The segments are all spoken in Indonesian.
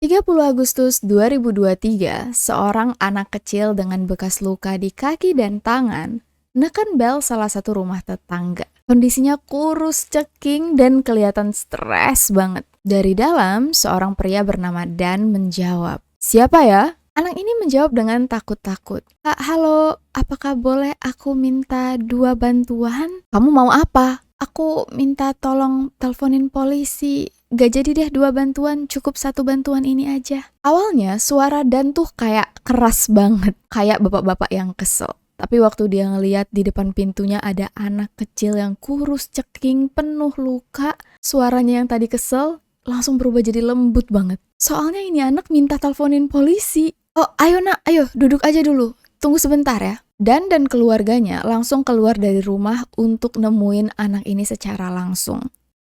30 Agustus 2023, seorang anak kecil dengan bekas luka di kaki dan tangan neken bel salah satu rumah tetangga. Kondisinya kurus, ceking, dan kelihatan stres banget. Dari dalam, seorang pria bernama Dan menjawab, "Siapa ya?" Anak ini menjawab dengan takut-takut, Halo, apakah boleh aku minta 2 bantuan?" "Kamu mau apa?" "Aku minta tolong teleponin polisi. Gak jadi deh 2 bantuan, cukup 1 bantuan ini aja." Awalnya suara Dan tuh kayak keras banget, kayak bapak-bapak yang kesel. Tapi waktu dia ngeliat di depan pintunya ada anak kecil yang kurus, ceking, penuh luka, suaranya yang tadi kesel langsung berubah jadi lembut banget. Soalnya ini anak minta teleponin polisi. "Oh, ayo nak, ayo duduk aja dulu. Tunggu sebentar ya." Dan keluarganya langsung keluar dari rumah untuk nemuin anak ini secara langsung.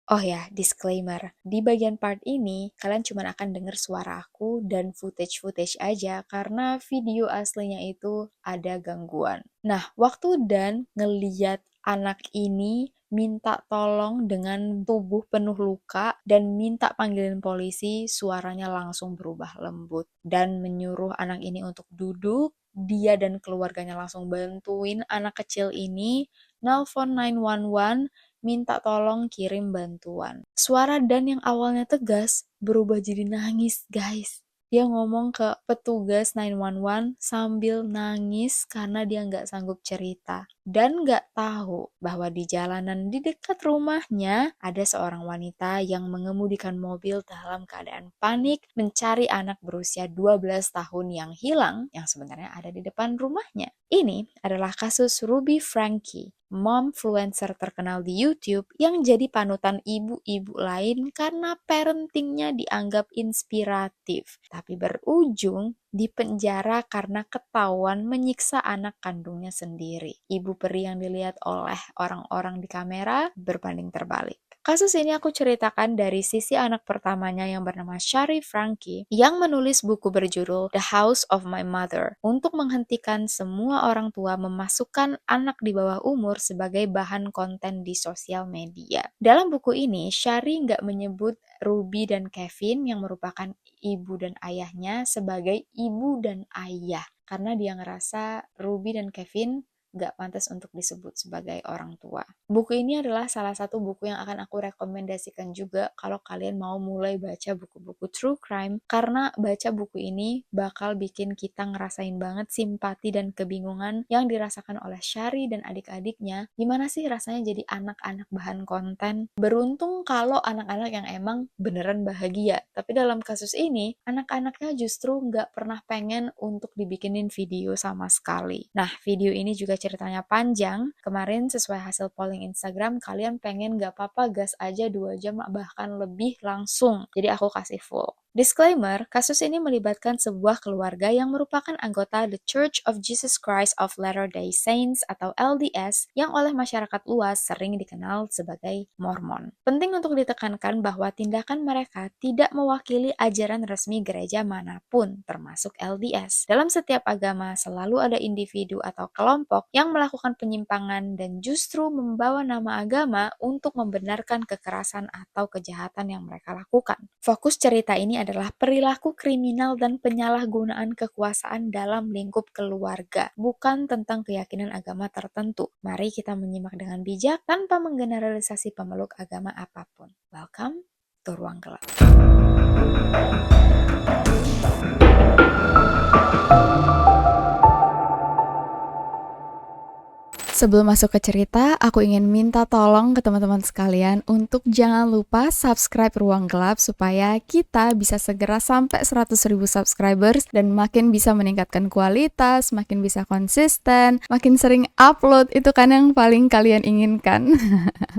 Oh ya, disclaimer. Di bagian part ini, kalian cuma akan dengar suara aku dan footage-footage aja karena video aslinya itu ada gangguan. Nah, waktu Dan ngeliat anak ini minta tolong dengan tubuh penuh luka dan minta panggilin polisi, suaranya langsung berubah lembut. Dan menyuruh anak ini untuk duduk, dia dan keluarganya langsung bantuin anak kecil ini, nelpon 911, minta tolong kirim bantuan. Suara Dan yang awalnya tegas berubah jadi nangis, guys. Dia ngomong ke petugas 911 sambil nangis karena dia nggak sanggup cerita. Dan nggak tahu bahwa di jalanan di dekat rumahnya ada seorang wanita yang mengemudikan mobil dalam keadaan panik mencari anak berusia 12 tahun yang hilang yang sebenarnya ada di depan rumahnya. Ini adalah kasus Ruby Frankie, momfluencer terkenal di YouTube yang jadi panutan ibu-ibu lain karena parentingnya dianggap inspiratif, tapi berujung di penjara karena ketahuan menyiksa anak kandungnya sendiri. Ibu peri yang dilihat oleh orang-orang di kamera berbanding terbalik. Kasus ini aku ceritakan dari sisi anak pertamanya yang bernama Shari Frankie yang menulis buku berjudul The House of My Mother untuk menghentikan semua orang tua memasukkan anak di bawah umur sebagai bahan konten di sosial media. Dalam buku ini, Shari nggak menyebut Ruby dan Kevin yang merupakan ibu dan ayahnya sebagai ibu dan ayah karena dia ngerasa Ruby dan Kevin gak pantas untuk disebut sebagai orang tua. Buku ini adalah salah satu buku yang akan aku rekomendasikan juga kalau kalian mau mulai baca buku-buku true crime, karena baca buku ini bakal bikin kita ngerasain banget simpati dan kebingungan yang dirasakan oleh Shari dan adik-adiknya. Gimana sih rasanya jadi anak-anak bahan konten? Beruntung kalau anak-anak yang emang beneran bahagia, tapi dalam kasus ini anak-anaknya justru gak pernah pengen untuk dibikinin video sama sekali. Nah, video ini juga ceritanya panjang. Kemarin sesuai hasil polling Instagram, kalian pengen gak apa-apa gas aja 2 jam bahkan lebih langsung. Jadi aku kasih full. Disclaimer, kasus ini melibatkan sebuah keluarga yang merupakan anggota The Church of Jesus Christ of Latter-day Saints atau LDS yang oleh masyarakat luas sering dikenal sebagai Mormon. Penting untuk ditekankan bahwa tindakan mereka tidak mewakili ajaran resmi gereja manapun, termasuk LDS. Dalam setiap agama selalu ada individu atau kelompok yang melakukan penyimpangan dan justru membawa nama agama untuk membenarkan kekerasan atau kejahatan yang mereka lakukan. Fokus cerita ini adalah perilaku kriminal dan penyalahgunaan kekuasaan dalam lingkup keluarga, bukan tentang keyakinan agama tertentu. Mari kita menyimak dengan bijak tanpa menggeneralisasi pemeluk agama apapun. Welcome to Ruang Gelap. Sebelum masuk ke cerita, aku ingin minta tolong ke teman-teman sekalian untuk jangan lupa subscribe Ruang Gelap supaya kita bisa segera sampai 100.000 subscribers dan makin bisa meningkatkan kualitas, makin bisa konsisten, makin sering upload, itu kan yang paling kalian inginkan.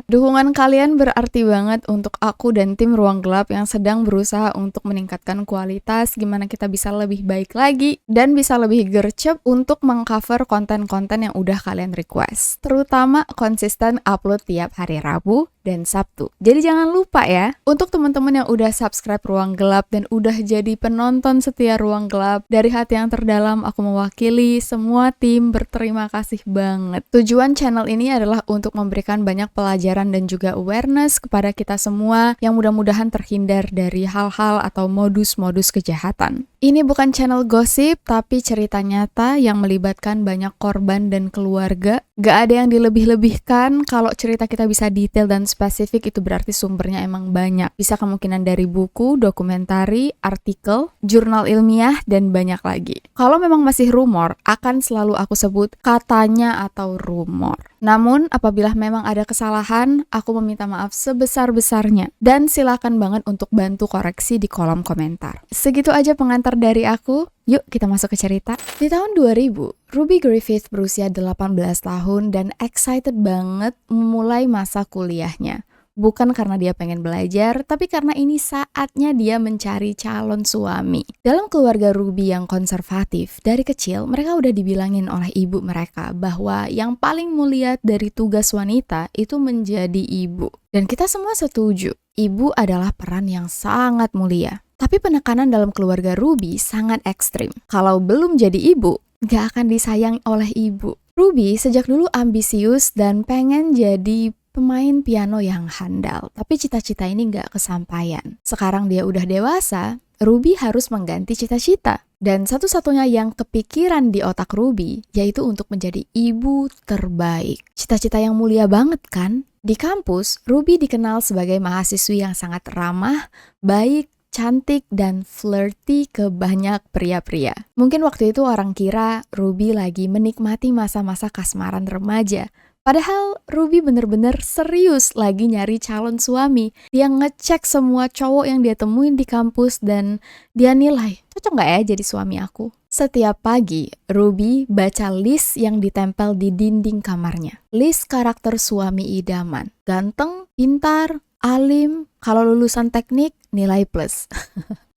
Dukungan kalian berarti banget untuk aku dan tim Ruang Gelap yang sedang berusaha untuk meningkatkan kualitas, gimana kita bisa lebih baik lagi dan bisa lebih gercep untuk mengcover konten-konten yang udah kalian request. Terutama konsisten upload tiap hari Rabu dan Sabtu. Jadi jangan lupa ya, untuk teman-teman yang udah subscribe Ruang Gelap dan udah jadi penonton setia Ruang Gelap, dari hati yang terdalam aku mewakili semua tim berterima kasih banget. Tujuan channel ini adalah untuk memberikan banyak pelajaran dan juga awareness kepada kita semua yang mudah-mudahan terhindar dari hal-hal atau modus-modus kejahatan. Ini bukan channel gosip, tapi cerita nyata yang melibatkan banyak korban dan keluarga. Gak ada yang dilebih-lebihkan. Kalau cerita kita bisa detail dan spesifik, itu berarti sumbernya emang banyak. Bisa kemungkinan dari buku, dokumentari, artikel, jurnal ilmiah, dan banyak lagi. Kalau memang masih rumor, akan selalu aku sebut katanya atau rumor. Namun, apabila memang ada kesalahan, aku meminta maaf sebesar-besarnya. Dan silakan banget untuk bantu koreksi di kolom komentar. Segitu aja pengantar dari aku. Yuk kita masuk ke cerita. Di tahun 2000, Ruby Griffith berusia 18 tahun dan excited banget memulai masa kuliahnya. Bukan karena dia pengen belajar, tapi karena ini saatnya dia mencari calon suami. Dalam keluarga Ruby yang konservatif, dari kecil mereka udah dibilangin oleh ibu mereka bahwa yang paling mulia dari tugas wanita itu menjadi ibu. Dan kita semua setuju, ibu adalah peran yang sangat mulia. Tapi penekanan dalam keluarga Ruby sangat ekstrim. Kalau belum jadi ibu, gak akan disayang oleh ibu. Ruby sejak dulu ambisius dan pengen jadi pemain piano yang handal. Tapi cita-cita ini gak kesampaian. Sekarang dia udah dewasa, Ruby harus mengganti cita-cita. Dan satu-satunya yang kepikiran di otak Ruby, yaitu untuk menjadi ibu terbaik. Cita-cita yang mulia banget kan? Di kampus, Ruby dikenal sebagai mahasiswi yang sangat ramah, baik, cantik, dan flirty ke banyak pria-pria. Mungkin waktu itu orang kira Ruby lagi menikmati masa-masa kasmaran remaja. Padahal Ruby bener-bener serius lagi nyari calon suami. Dia ngecek semua cowok yang dia temuin di kampus dan dia nilai, cocok gak ya jadi suami aku? Setiap pagi, Ruby baca list yang ditempel di dinding kamarnya. List karakter suami idaman. Ganteng, pintar, alim, kalau lulusan teknik, nilai plus.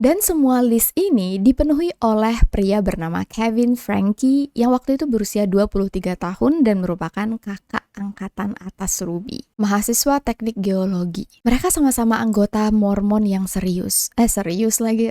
Dan semua list ini dipenuhi oleh pria bernama Kevin Frankie yang waktu itu berusia 23 tahun dan merupakan kakak angkatan atas Ruby. Mahasiswa teknik geologi. Mereka sama-sama anggota Mormon yang serius.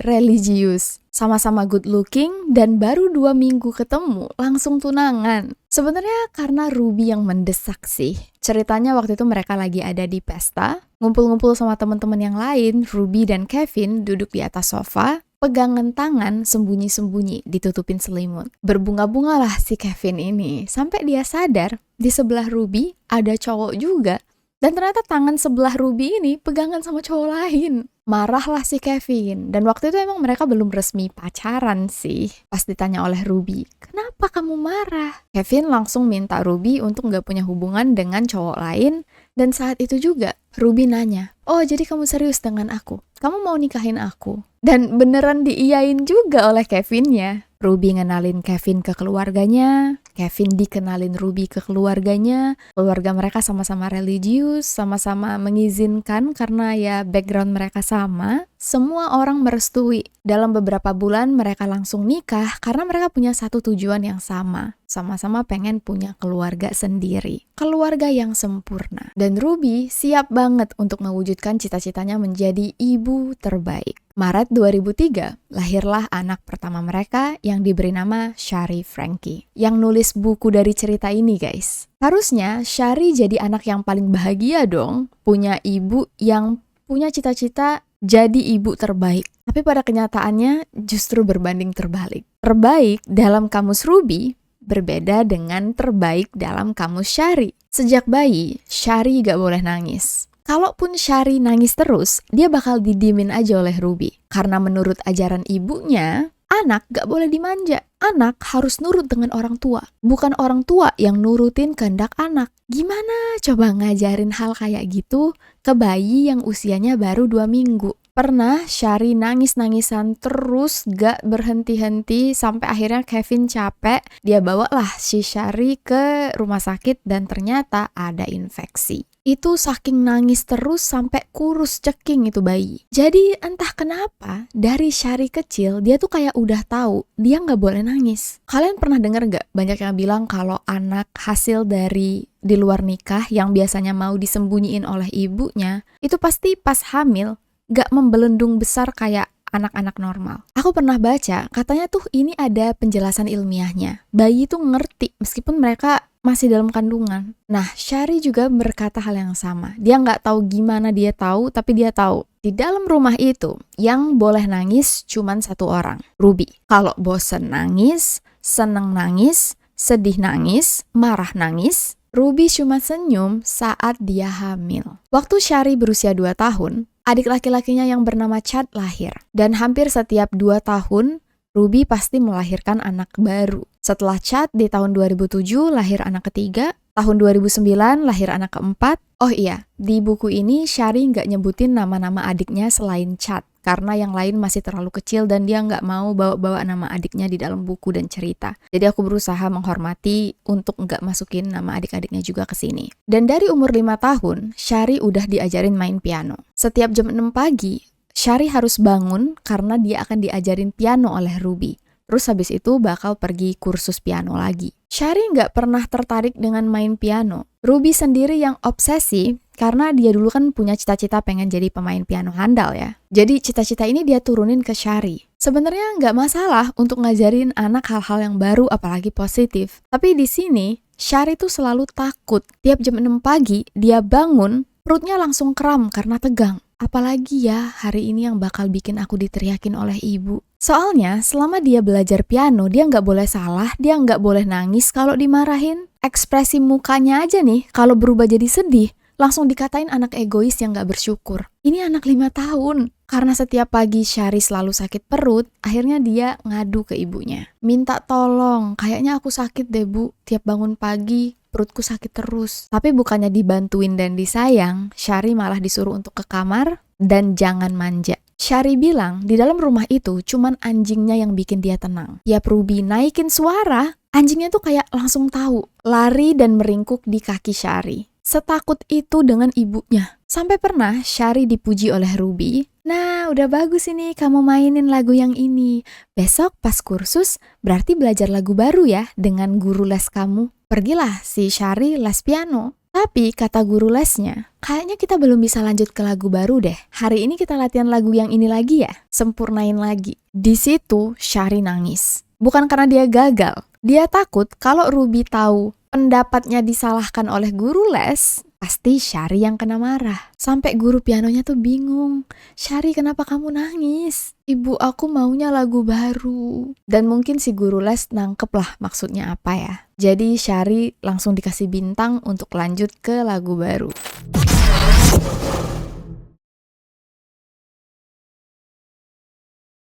Religius. Sama-sama good looking dan baru 2 minggu ketemu langsung tunangan. Sebenarnya karena Ruby yang mendesak sih. Ceritanya waktu itu mereka lagi ada di pesta, ngumpul-ngumpul sama teman-teman yang lain. Ruby dan Kevin duduk di atas sofa, pegangan tangan sembunyi-sembunyi ditutupin selimut. Berbunga-bungalah si Kevin ini sampai dia sadar di sebelah Ruby ada cowok juga. Dan ternyata tangan sebelah Ruby ini pegangan sama cowok lain. Marahlah si Kevin. Dan waktu itu emang mereka belum resmi pacaran sih. Pas ditanya oleh Ruby, kenapa kamu marah? Kevin langsung minta Ruby untuk gak punya hubungan dengan cowok lain. Dan saat itu juga Ruby nanya, oh jadi kamu serius dengan aku? Kamu mau nikahin aku? Dan beneran diiyain juga oleh Kevinnya. Ruby ngenalin Kevin ke keluarganya, Kevin dikenalin Ruby ke keluarganya. Keluarga mereka sama-sama religius, sama-sama mengizinkan karena ya background mereka sama. Semua orang merestui. Dalam beberapa bulan mereka langsung nikah karena mereka punya satu tujuan yang sama. Sama-sama pengen punya keluarga sendiri. Keluarga yang sempurna. Dan Ruby siap banget untuk mewujudkan cita-citanya menjadi ibu terbaik. Maret 2003, lahirlah anak pertama mereka yang diberi nama Shari Frankie. Yang nulis buku dari cerita ini guys. Harusnya Shari jadi anak yang paling bahagia dong. Punya ibu yang punya cita-cita jadi ibu terbaik. Tapi pada kenyataannya justru berbanding terbalik. Terbaik dalam kamus Ruby berbeda dengan terbaik dalam kamus Shari. Sejak bayi, Shari gak boleh nangis. Kalaupun Shari nangis terus, dia bakal didiemin aja oleh Ruby. Karena menurut ajaran ibunya, anak gak boleh dimanja. Anak harus nurut dengan orang tua. Bukan orang tua yang nurutin kehendak anak. Gimana coba ngajarin hal kayak gitu ke bayi yang usianya baru 2 minggu? Pernah Shari nangis-nangisan terus gak berhenti-henti sampai akhirnya Kevin capek. Dia bawalah si Shari ke rumah sakit dan ternyata ada infeksi. Itu saking nangis terus sampai kurus ceking itu bayi. Jadi entah kenapa dari Syari kecil dia tuh kayak udah tahu dia nggak boleh nangis. Kalian pernah denger nggak banyak yang bilang kalau anak hasil dari di luar nikah yang biasanya mau disembunyiin oleh ibunya itu pasti pas hamil nggak membelendung besar kayak anak-anak normal. Aku pernah baca, katanya tuh ini ada penjelasan ilmiahnya. Bayi tuh ngerti meskipun mereka masih dalam kandungan. Nah, Syari juga berkata hal yang sama. Dia nggak tahu gimana dia tahu, tapi dia tahu. Di dalam rumah itu, yang boleh nangis cuman satu orang, Ruby. Kalau bosen nangis, seneng nangis, sedih nangis, marah nangis, Ruby cuma senyum saat dia hamil. Waktu Syari berusia 2 tahun, adik laki-lakinya yang bernama Chad lahir. Dan hampir setiap 2 tahun, Ruby pasti melahirkan anak baru. Setelah Chad di tahun 2007 lahir anak ketiga, tahun 2009 lahir anak keempat. Oh iya, di buku ini Syari nggak nyebutin nama-nama adiknya selain Chad. Karena yang lain masih terlalu kecil dan dia nggak mau bawa-bawa nama adiknya di dalam buku dan cerita. Jadi aku berusaha menghormati untuk nggak masukin nama adik-adiknya juga ke sini. Dan dari umur 5 tahun, Syari udah diajarin main piano. Setiap jam 6 pagi, Syari harus bangun karena dia akan diajarin piano oleh Ruby. Terus habis itu bakal pergi kursus piano lagi. Syari nggak pernah tertarik dengan main piano. Ruby sendiri yang obsesi karena dia dulu kan punya cita-cita pengen jadi pemain piano handal ya. Jadi cita-cita ini dia turunin ke Syari. Sebenarnya nggak masalah untuk ngajarin anak hal-hal yang baru apalagi positif. Tapi di sini Syari tuh selalu takut. Tiap jam 6 pagi dia bangun, perutnya langsung kram karena tegang. Apalagi ya hari ini yang bakal bikin aku diteriakin oleh ibu. Soalnya selama dia belajar piano dia nggak boleh salah, dia nggak boleh nangis kalau dimarahin. Ekspresi mukanya aja nih kalau berubah jadi sedih, langsung dikatain anak egois yang nggak bersyukur. Ini anak 5 tahun. Karena setiap pagi Syari selalu sakit perut, akhirnya dia ngadu ke ibunya. Minta tolong, kayaknya aku sakit deh bu, tiap bangun pagi perutku sakit terus. Tapi bukannya dibantuin dan disayang, Syari malah disuruh untuk ke kamar dan jangan manja. Syari bilang di dalam rumah itu cuman anjingnya yang bikin dia tenang. Tiap Ruby naikin suara, anjingnya tuh kayak langsung tahu, lari dan meringkuk di kaki Syari. Setakut itu dengan ibunya. Sampai pernah Syari dipuji oleh Ruby, "Nah, udah bagus ini kamu mainin lagu yang ini. Besok pas kursus berarti belajar lagu baru ya dengan guru les kamu." Pergilah si Syari les piano. Tapi kata guru lesnya, kayaknya kita belum bisa lanjut ke lagu baru deh. Hari ini kita latihan lagu yang ini lagi ya, sempurnain lagi. Di situ Syari nangis. Bukan karena dia gagal. Dia takut kalau Ruby tahu pendapatnya disalahkan oleh guru les, pasti Syari yang kena marah. Sampai guru pianonya tuh bingung. "Syari, kenapa kamu nangis? Ibu aku maunya lagu baru." Dan mungkin si guru les nangkep lah maksudnya apa ya. Jadi Syari langsung dikasih bintang untuk lanjut ke lagu baru.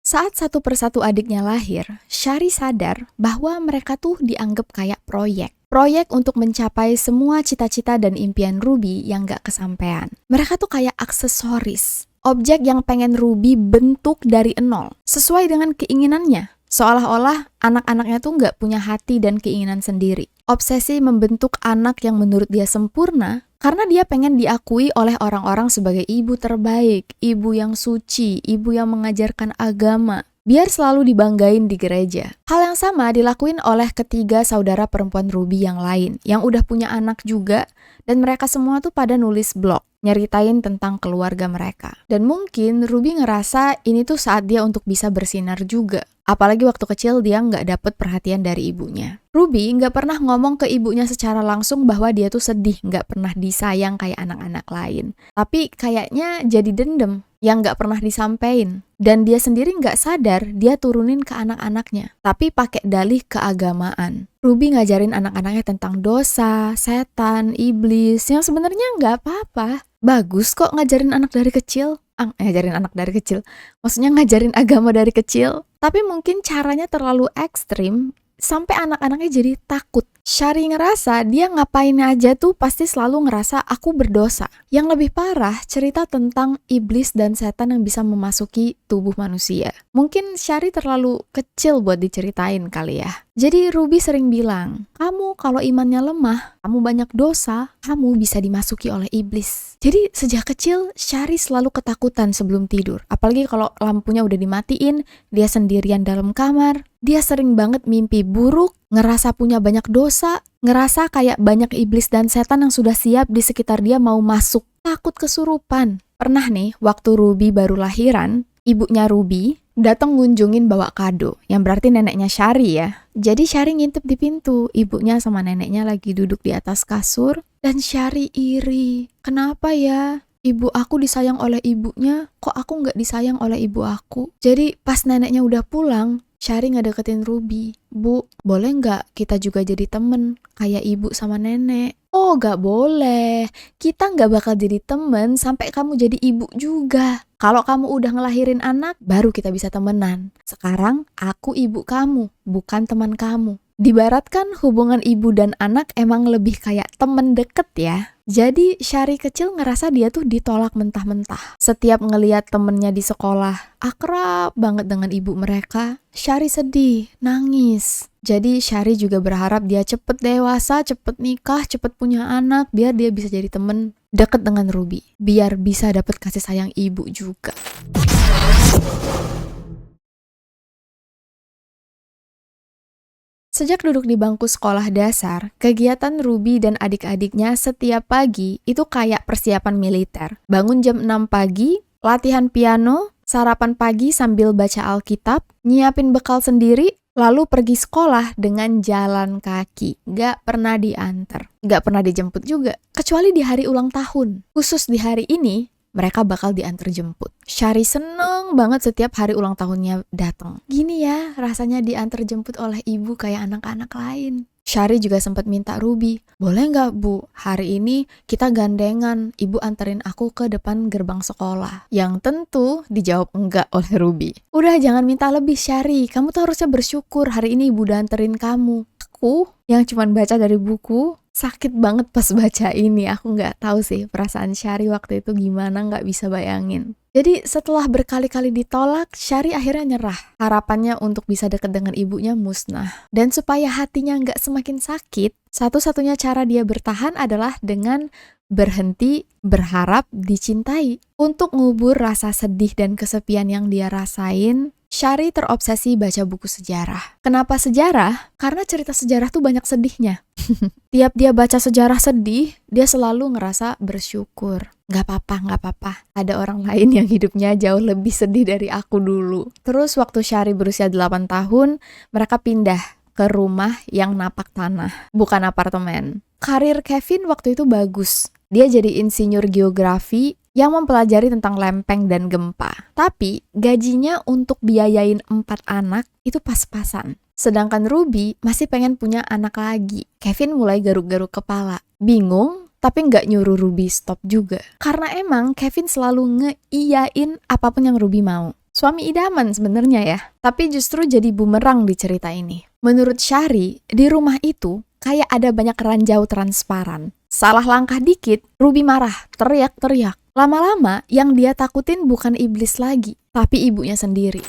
Saat satu persatu adiknya lahir, Syari sadar bahwa mereka tuh dianggap kayak proyek. Proyek untuk mencapai semua cita-cita dan impian Ruby yang gak kesampaian. Mereka tuh kayak aksesoris. Objek yang pengen Ruby bentuk dari nol. Sesuai dengan keinginannya. Seolah-olah anak-anaknya tuh gak punya hati dan keinginan sendiri. Obsesi membentuk anak yang menurut dia sempurna karena dia pengen diakui oleh orang-orang sebagai ibu terbaik, ibu yang suci, ibu yang mengajarkan agama. Biar selalu dibanggain di gereja. Hal yang sama dilakuin oleh ketiga saudara perempuan Ruby yang lain, yang udah punya anak juga, dan mereka semua tuh pada nulis blog, nyeritain tentang keluarga mereka. Dan mungkin Ruby ngerasa ini tuh saat dia untuk bisa bersinar juga. Apalagi waktu kecil dia nggak dapet perhatian dari ibunya. Ruby nggak pernah ngomong ke ibunya secara langsung bahwa dia tuh sedih, nggak pernah disayang kayak anak-anak lain. Tapi kayaknya jadi dendam yang nggak pernah disampein. Dan dia sendiri nggak sadar dia turunin ke anak-anaknya. Tapi pakai dalih keagamaan. Ruby ngajarin anak-anaknya tentang dosa, setan, iblis, yang sebenarnya nggak apa-apa. Bagus kok ngajarin anak dari kecil. Ngajarin anak dari kecil. Maksudnya ngajarin agama dari kecil. Tapi mungkin caranya terlalu ekstrim sampai anak-anaknya jadi takut. Syari ngerasa dia ngapain aja tuh pasti selalu ngerasa aku berdosa. Yang lebih parah, cerita tentang iblis dan setan yang bisa memasuki tubuh manusia. Mungkin Syari terlalu kecil buat diceritain kali ya. Jadi Ruby sering bilang, kamu kalau imannya lemah, kamu banyak dosa, kamu bisa dimasuki oleh iblis. Jadi sejak kecil Syari selalu ketakutan sebelum tidur. Apalagi kalau lampunya udah dimatiin, dia sendirian dalam kamar. Dia sering banget mimpi buruk, ngerasa punya banyak dosa, ngerasa kayak banyak iblis dan setan yang sudah siap di sekitar dia mau masuk. Takut kesurupan. Pernah nih, waktu Ruby baru lahiran, ibunya Ruby datang ngunjungin bawa kado, yang berarti neneknya Syari ya. Jadi Syari ngintip di pintu, ibunya sama neneknya lagi duduk di atas kasur, dan Syari iri. Kenapa ya? Ibu aku disayang oleh ibunya, kok aku nggak disayang oleh ibu aku? Jadi pas neneknya udah pulang, Syari ngedeketin Ruby. Bu, boleh nggak kita juga jadi temen, kayak ibu sama nenek? Oh, nggak boleh. Kita nggak bakal jadi temen sampai kamu jadi ibu juga. Kalau kamu udah ngelahirin anak, baru kita bisa temenan. Sekarang, aku ibu kamu, bukan teman kamu. Dibaratkan hubungan ibu dan anak emang lebih kayak temen deket ya. Jadi Syari kecil ngerasa dia tuh ditolak mentah-mentah. Setiap ngeliat temennya di sekolah akrab banget dengan ibu mereka, Syari sedih, nangis. Jadi Syari juga berharap dia cepet dewasa, cepet nikah, cepet punya anak, biar dia bisa jadi temen deket dengan Ruby. Biar bisa dapet kasih sayang ibu juga. Sejak duduk di bangku sekolah dasar, kegiatan Ruby dan adik-adiknya setiap pagi itu kayak persiapan militer. Bangun jam 6 pagi, latihan piano, sarapan pagi sambil baca Alkitab, nyiapin bekal sendiri, lalu pergi sekolah dengan jalan kaki. Gak pernah diantar, gak pernah dijemput juga. Kecuali di hari ulang tahun. Khusus di hari ini, mereka bakal diantar jemput. Syari seneng banget setiap hari ulang tahunnya datang. Gini ya, rasanya diantar jemput oleh ibu kayak anak-anak lain. Syari juga sempat minta Ruby, boleh nggak Bu, hari ini kita gandengan, ibu anterin aku ke depan gerbang sekolah. Yang tentu dijawab enggak oleh Ruby. Udah jangan minta lebih Syari, kamu tuh harusnya bersyukur hari ini ibu udah anterin kamu. Aku yang cuman baca dari buku, sakit banget pas baca ini. Aku nggak tahu sih perasaan Syari waktu itu gimana, nggak bisa bayangin. Jadi setelah berkali-kali ditolak, Syari akhirnya nyerah. Harapannya untuk bisa deket dengan ibunya musnah. Dan supaya hatinya nggak semakin sakit, satu-satunya cara dia bertahan adalah dengan berhenti berharap dicintai. Untuk ngubur rasa sedih dan kesepian yang dia rasain, Syari terobsesi baca buku sejarah. Kenapa sejarah? Karena cerita sejarah tuh banyak sedihnya. Tiap dia baca sejarah sedih, dia selalu ngerasa bersyukur. Gak apa-apa. Ada orang lain yang hidupnya jauh lebih sedih dari aku dulu. Terus waktu Syari berusia 8 tahun, mereka pindah ke rumah yang napak tanah, bukan apartemen. Karir Kevin waktu itu bagus. Dia jadi insinyur geografi yang mempelajari tentang lempeng dan gempa. Tapi gajinya untuk biayain 4 anak itu pas-pasan. Sedangkan Ruby masih pengen punya anak lagi. Kevin mulai garuk-garuk kepala. Bingung, tapi nggak nyuruh Ruby stop juga. Karena emang Kevin selalu ngeiyain apapun yang Ruby mau. Suami idaman sebenarnya ya. Tapi justru jadi bumerang di cerita ini. Menurut Syari, di rumah itu kayak ada banyak ranjau transparan. Salah langkah dikit, Ruby marah, teriak-teriak. Lama-lama, yang dia takutin bukan iblis lagi, tapi ibunya sendiri.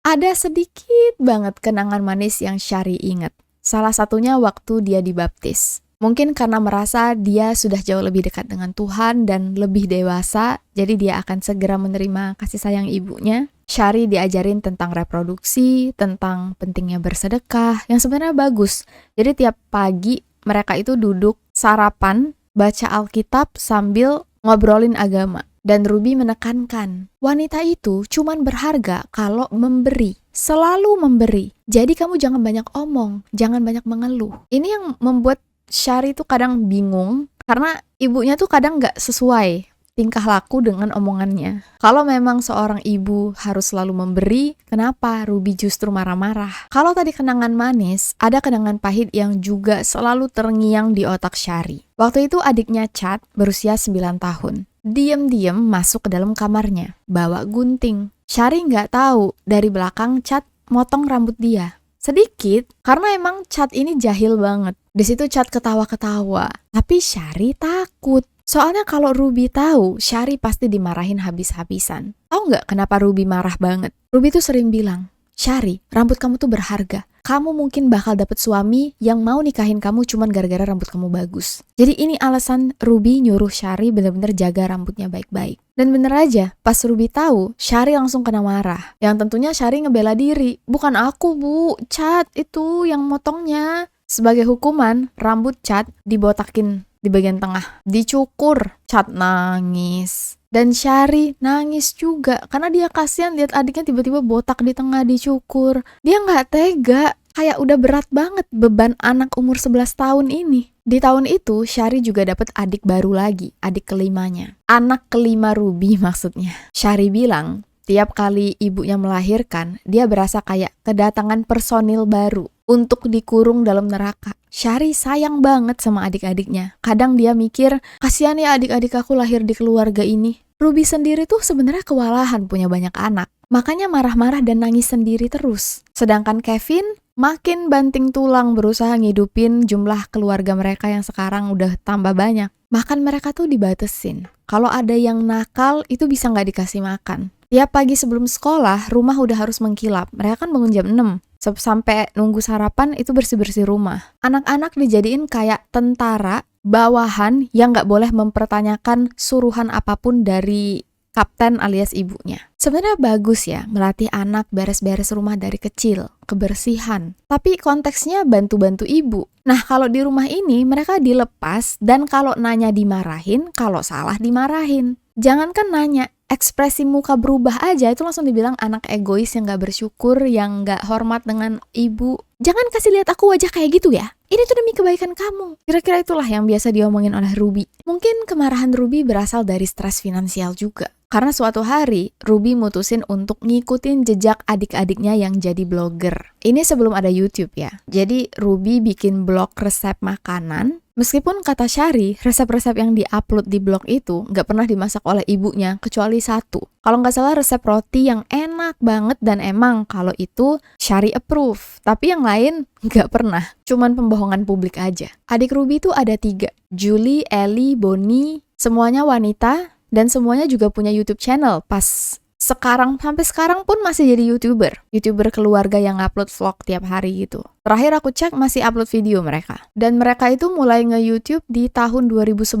Ada sedikit banget kenangan manis yang Syari inget. Salah satunya waktu dia dibaptis. Mungkin karena merasa dia sudah jauh lebih dekat dengan Tuhan dan lebih dewasa, jadi dia akan segera menerima kasih sayang ibunya. Syari diajarin tentang reproduksi, tentang pentingnya bersedekah, yang sebenarnya bagus. Jadi tiap pagi mereka itu duduk sarapan, baca Alkitab sambil ngobrolin agama. Dan Ruby menekankan, wanita itu cuman berharga kalau memberi, selalu memberi. Jadi kamu jangan banyak omong, jangan banyak mengeluh. Ini yang membuat Syari tuh kadang bingung, karena ibunya tuh kadang gak sesuai tingkah laku dengan omongannya. Kalau memang seorang ibu harus selalu memberi, kenapa Ruby justru marah-marah? Kalau tadi kenangan manis, ada kenangan pahit yang juga selalu terngiang di otak Syari. Waktu itu adiknya Chad berusia 9 tahun. Diam-diam masuk ke dalam kamarnya, bawa gunting. Syari nggak tahu dari belakang Chad motong rambut dia. Sedikit, karena emang Chad ini jahil banget. Di situ Chad ketawa-ketawa, tapi Syari takut. Soalnya kalau Ruby tahu, Syari pasti dimarahin habis-habisan. Tahu nggak kenapa Ruby marah banget? Ruby tuh sering bilang, Syari, rambut kamu tuh berharga. Kamu mungkin bakal dapet suami yang mau nikahin kamu cuman gara-gara rambut kamu bagus. Jadi ini alasan Ruby nyuruh Syari bener-bener jaga rambutnya baik-baik. Dan bener aja, pas Ruby tahu, Syari langsung kena marah. Yang tentunya Syari ngebela diri. Bukan aku, Bu. Chad itu yang motongnya. Sebagai hukuman, rambut Chad dibotakin di bagian tengah. Dicukur. Chad nangis. Dan Syari nangis juga karena dia kasihan lihat adiknya tiba-tiba botak di tengah dicukur. Dia nggak tega, kayak udah berat banget beban anak umur 11 tahun ini. Di tahun itu, Syari juga dapat adik baru lagi, adik kelimanya. Anak kelima Ruby maksudnya. Syari bilang, tiap kali ibunya melahirkan, dia berasa kayak kedatangan personil baru untuk dikurung dalam neraka. Syari sayang banget sama adik-adiknya. Kadang dia mikir, kasihan ya adik-adik aku lahir di keluarga ini. Ruby sendiri tuh sebenarnya kewalahan punya banyak anak. Makanya marah-marah dan nangis sendiri terus. Sedangkan Kevin makin banting tulang berusaha ngidupin jumlah keluarga mereka yang sekarang udah tambah banyak. Makan mereka tuh dibatesin. Kalau ada yang nakal itu bisa nggak dikasih makan. Tiap pagi sebelum sekolah, rumah udah harus mengkilap. Mereka kan bangun jam 6. Sampai nunggu sarapan itu bersih-bersih rumah. Anak-anak dijadiin kayak tentara bawahan yang nggak boleh mempertanyakan suruhan apapun dari kapten alias ibunya. Sebenarnya bagus ya melatih anak beres-beres rumah dari kecil, kebersihan. Tapi konteksnya bantu-bantu ibu. Nah kalau di rumah ini mereka dilepas dan kalau nanya dimarahin, kalau salah dimarahin. Jangankan nanya, ekspresi muka berubah aja itu langsung dibilang anak egois yang gak bersyukur, yang gak hormat dengan ibu. Jangan kasih lihat aku wajah kayak gitu ya. Ini tuh demi kebaikan kamu. Kira-kira itulah yang biasa diomongin oleh Ruby. Mungkin kemarahan Ruby berasal dari stres finansial juga. Karena suatu hari, Ruby mutusin untuk ngikutin jejak adik-adiknya yang jadi blogger. Ini sebelum ada YouTube ya. Jadi Ruby bikin blog resep makanan. Meskipun kata Syari, resep-resep yang diupload di blog itu nggak pernah dimasak oleh ibunya, kecuali satu. Kalau nggak salah resep roti yang enak banget dan emang kalau itu Syari approve. Tapi yang lain nggak pernah, cuman pembohongan publik aja. Adik Ruby tuh ada 3, Julie, Ellie, Bonnie, semuanya wanita dan semuanya juga punya YouTube channel pas sampai sekarang pun masih jadi YouTuber keluarga yang upload vlog tiap hari gitu. Terakhir aku cek masih upload video mereka. Dan mereka itu mulai nge-YouTube di tahun 2011,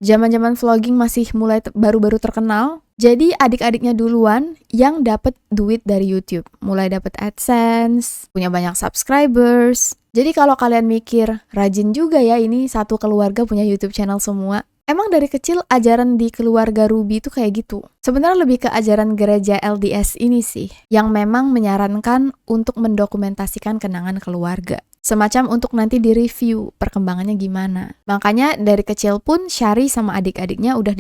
zaman-zaman vlogging masih mulai baru-baru terkenal. Jadi adik-adiknya duluan yang dapat duit dari YouTube, mulai dapat AdSense, punya banyak subscribers. Jadi kalau kalian mikir, rajin juga ya ini satu keluarga punya YouTube channel semua. Emang dari kecil ajaran di keluarga Ruby itu kayak gitu. Sebenarnya lebih ke ajaran gereja LDS ini sih, yang memang menyarankan untuk mendokumentasikan kenangan keluarga. Semacam untuk nanti direview perkembangannya gimana. Makanya dari kecil pun Syari sama adik-adiknya udah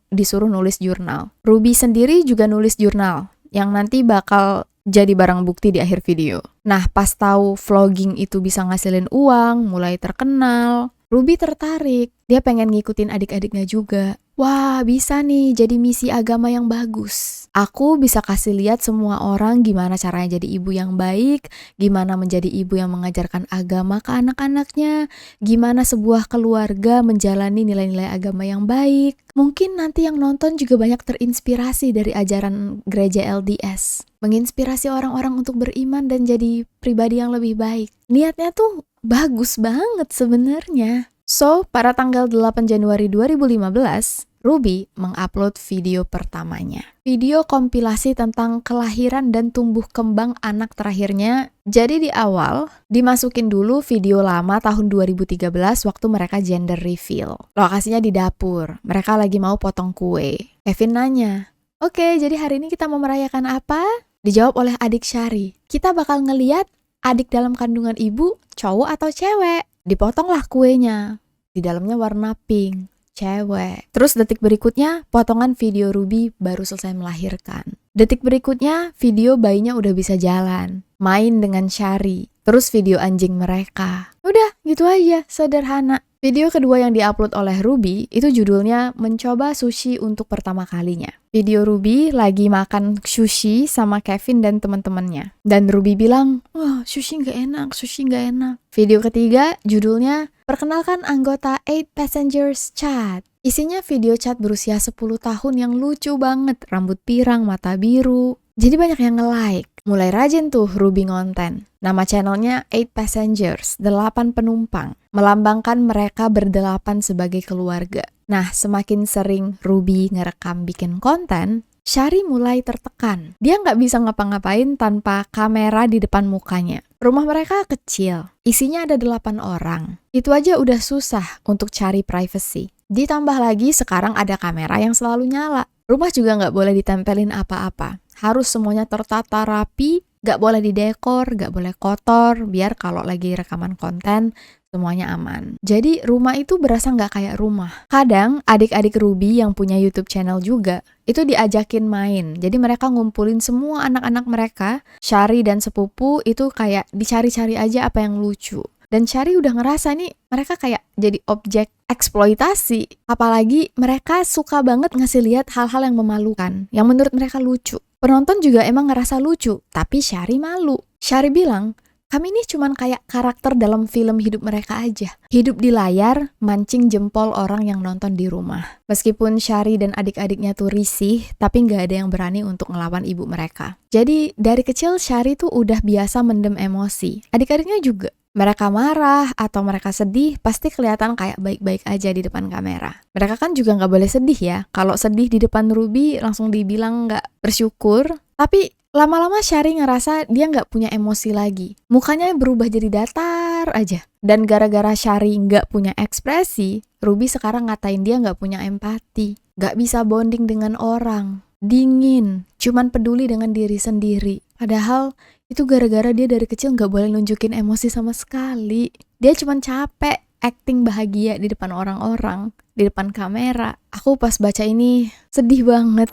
disuruh nulis jurnal. Ruby sendiri juga nulis jurnal, yang nanti bakal jadi barang bukti di akhir video. Nah, pas tahu vlogging itu bisa ngasilin uang, mulai terkenal, Ruby tertarik. Dia pengen ngikutin adik-adiknya juga. Wah, bisa nih jadi misi agama yang bagus. Aku bisa kasih lihat semua orang gimana caranya jadi ibu yang baik, gimana menjadi ibu yang mengajarkan agama ke anak-anaknya, gimana sebuah keluarga menjalani nilai-nilai agama yang baik. Mungkin nanti yang nonton juga banyak terinspirasi dari ajaran gereja LDS. Menginspirasi orang-orang untuk beriman dan jadi pribadi yang lebih baik. Niatnya tuh bagus banget sebenarnya. So, pada tanggal 8 Januari 2015, Ruby mengupload video pertamanya. Video kompilasi tentang kelahiran dan tumbuh kembang anak terakhirnya. Jadi di awal, dimasukin dulu video lama tahun 2013 waktu mereka gender reveal. Lokasinya di dapur, mereka lagi mau potong kue. Kevin nanya, "Oke, jadi hari ini kita mau merayakan apa?" Dijawab oleh adik Syari, "Kita bakal ngeliat adik dalam kandungan ibu, cowok atau cewek?" Dipotonglah kuenya. Di dalamnya warna pink, cewek. Terus detik berikutnya, potongan video Ruby baru selesai melahirkan. Detik berikutnya, video bayinya udah bisa jalan. Main dengan Syari. Terus video anjing mereka. Udah, gitu aja, sederhana. Video kedua yang diupload oleh Ruby itu judulnya Mencoba Sushi untuk Pertama Kalinya. Video Ruby lagi makan sushi sama Kevin dan teman-temannya. Dan Ruby bilang, wah sushi nggak enak. Video ketiga judulnya Perkenalkan anggota 8 Passengers Chat. Isinya video chat berusia 10 tahun yang lucu banget, rambut pirang, mata biru. Jadi banyak yang nge-like. Mulai rajin tuh Ruby ngonten. Nama channelnya 8 Passengers, 8 penumpang. Melambangkan mereka berdelapan sebagai keluarga. Nah, semakin sering Ruby ngerekam bikin konten, Shari mulai tertekan. Dia nggak bisa ngapa-ngapain tanpa kamera di depan mukanya. Rumah mereka kecil, isinya ada 8 orang. Itu aja udah susah untuk cari privacy. Ditambah lagi sekarang ada kamera yang selalu nyala. Rumah juga nggak boleh ditempelin apa-apa. Harus semuanya tertata rapi, nggak boleh didekor, nggak boleh kotor, biar kalau lagi rekaman konten semuanya aman. Jadi rumah itu berasa nggak kayak rumah. Kadang adik-adik Ruby yang punya YouTube channel juga, itu diajakin main. Jadi mereka ngumpulin semua anak-anak mereka, Shari dan sepupu itu kayak dicari-cari aja apa yang lucu. Dan Shari udah ngerasa nih mereka kayak jadi objek eksploitasi. Apalagi mereka suka banget ngasih lihat hal-hal yang memalukan, yang menurut mereka lucu. Penonton juga emang ngerasa lucu, tapi Shari malu. Shari bilang, kami ini cuman kayak karakter dalam film hidup mereka aja. Hidup di layar, mancing jempol orang yang nonton di rumah. Meskipun Shari dan adik-adiknya tuh risih, tapi nggak ada yang berani untuk ngelawan ibu mereka. Jadi dari kecil Shari tuh udah biasa mendem emosi. Adik-adiknya juga. Mereka marah atau mereka sedih, pasti kelihatan kayak baik-baik aja di depan kamera. Mereka kan juga nggak boleh sedih ya. Kalau sedih di depan Ruby langsung dibilang nggak bersyukur. Tapi lama-lama Shari ngerasa dia nggak punya emosi lagi. Mukanya berubah jadi datar aja. Dan gara-gara Shari nggak punya ekspresi, Ruby sekarang ngatain dia nggak punya empati. Nggak bisa bonding dengan orang. Dingin, cuman peduli dengan diri sendiri. Padahal itu gara-gara dia dari kecil nggak boleh nunjukin emosi sama sekali. Dia cuman capek acting bahagia di depan orang-orang, di depan kamera. Aku pas baca ini sedih banget.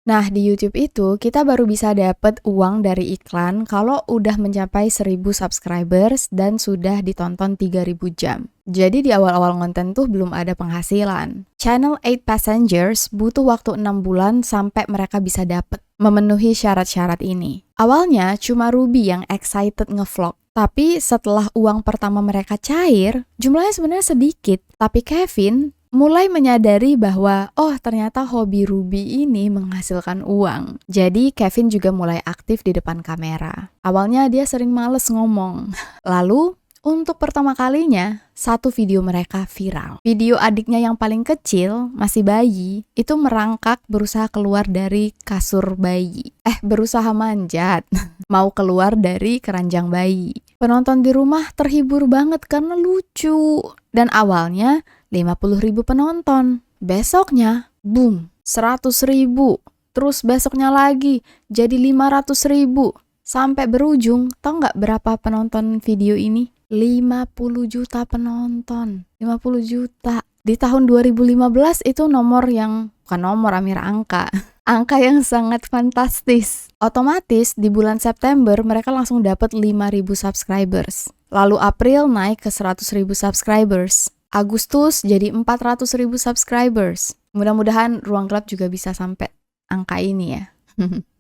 Nah, di YouTube itu kita baru bisa dapat uang dari iklan kalau udah mencapai 1000 subscribers dan sudah ditonton 3000 jam. Jadi di awal-awal konten tuh belum ada penghasilan. Channel 8 Passengers butuh waktu 6 bulan sampai mereka bisa dapat memenuhi syarat-syarat ini. Awalnya cuma Ruby yang excited ngevlog. Tapi setelah uang pertama mereka cair, jumlahnya sebenarnya sedikit. Tapi Kevin mulai menyadari bahwa ternyata hobi Ruby ini menghasilkan uang. Jadi Kevin juga mulai aktif di depan kamera. Awalnya dia sering males ngomong. Lalu untuk pertama kalinya satu video mereka viral. Video adiknya yang paling kecil, masih bayi, itu merangkak berusaha keluar dari kasur bayi. Berusaha manjat, mau keluar dari keranjang bayi. Penonton di rumah terhibur banget karena lucu. Dan awalnya 50.000 penonton. Besoknya, boom, 100.000. Terus besoknya lagi, jadi 500.000. Sampai berujung, tau nggak berapa penonton video ini? 50 juta penonton. 50 juta. Di tahun 2015 itu nomor yang, bukan nomor Amir, angka. Angka yang sangat fantastis. Otomatis di bulan September mereka langsung dapat 5.000 subscribers. Lalu April naik ke 100.000 subscribers. Agustus jadi 400.000 subscribers. Mudah-mudahan Ruang Gelap juga bisa sampai angka ini ya.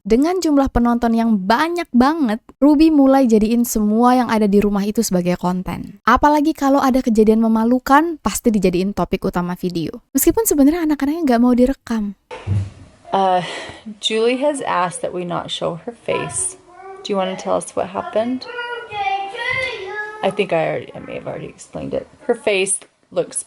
Dengan jumlah penonton yang banyak banget, Ruby mulai jadiin semua yang ada di rumah itu sebagai konten. Apalagi kalau ada kejadian memalukan, pasti dijadiin topik utama video. Meskipun sebenarnya anak-anaknya nggak mau direkam. Julie has asked that we not show her face. Do you want to tell us what happened? I think I may have already explained it. Her face looks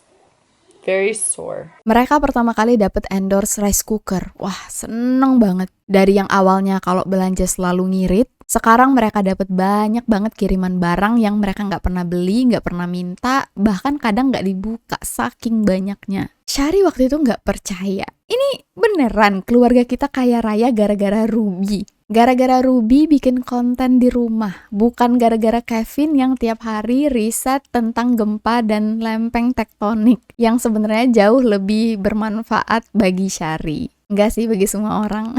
very sore. Mereka pertama kali dapat endorse rice cooker. Wah, seneng banget. Dari yang awalnya kalau belanja selalu ngirit, sekarang mereka dapat banyak banget kiriman barang yang mereka nggak pernah beli, nggak pernah minta, bahkan kadang nggak dibuka saking banyaknya. Shari waktu itu nggak percaya. Ini beneran keluarga kita kaya raya gara-gara Ruby. Gara-gara Ruby bikin konten di rumah, bukan gara-gara Kevin yang tiap hari riset tentang gempa dan lempeng tektonik yang sebenarnya jauh lebih bermanfaat bagi Shari. Enggak sih, bagi semua orang.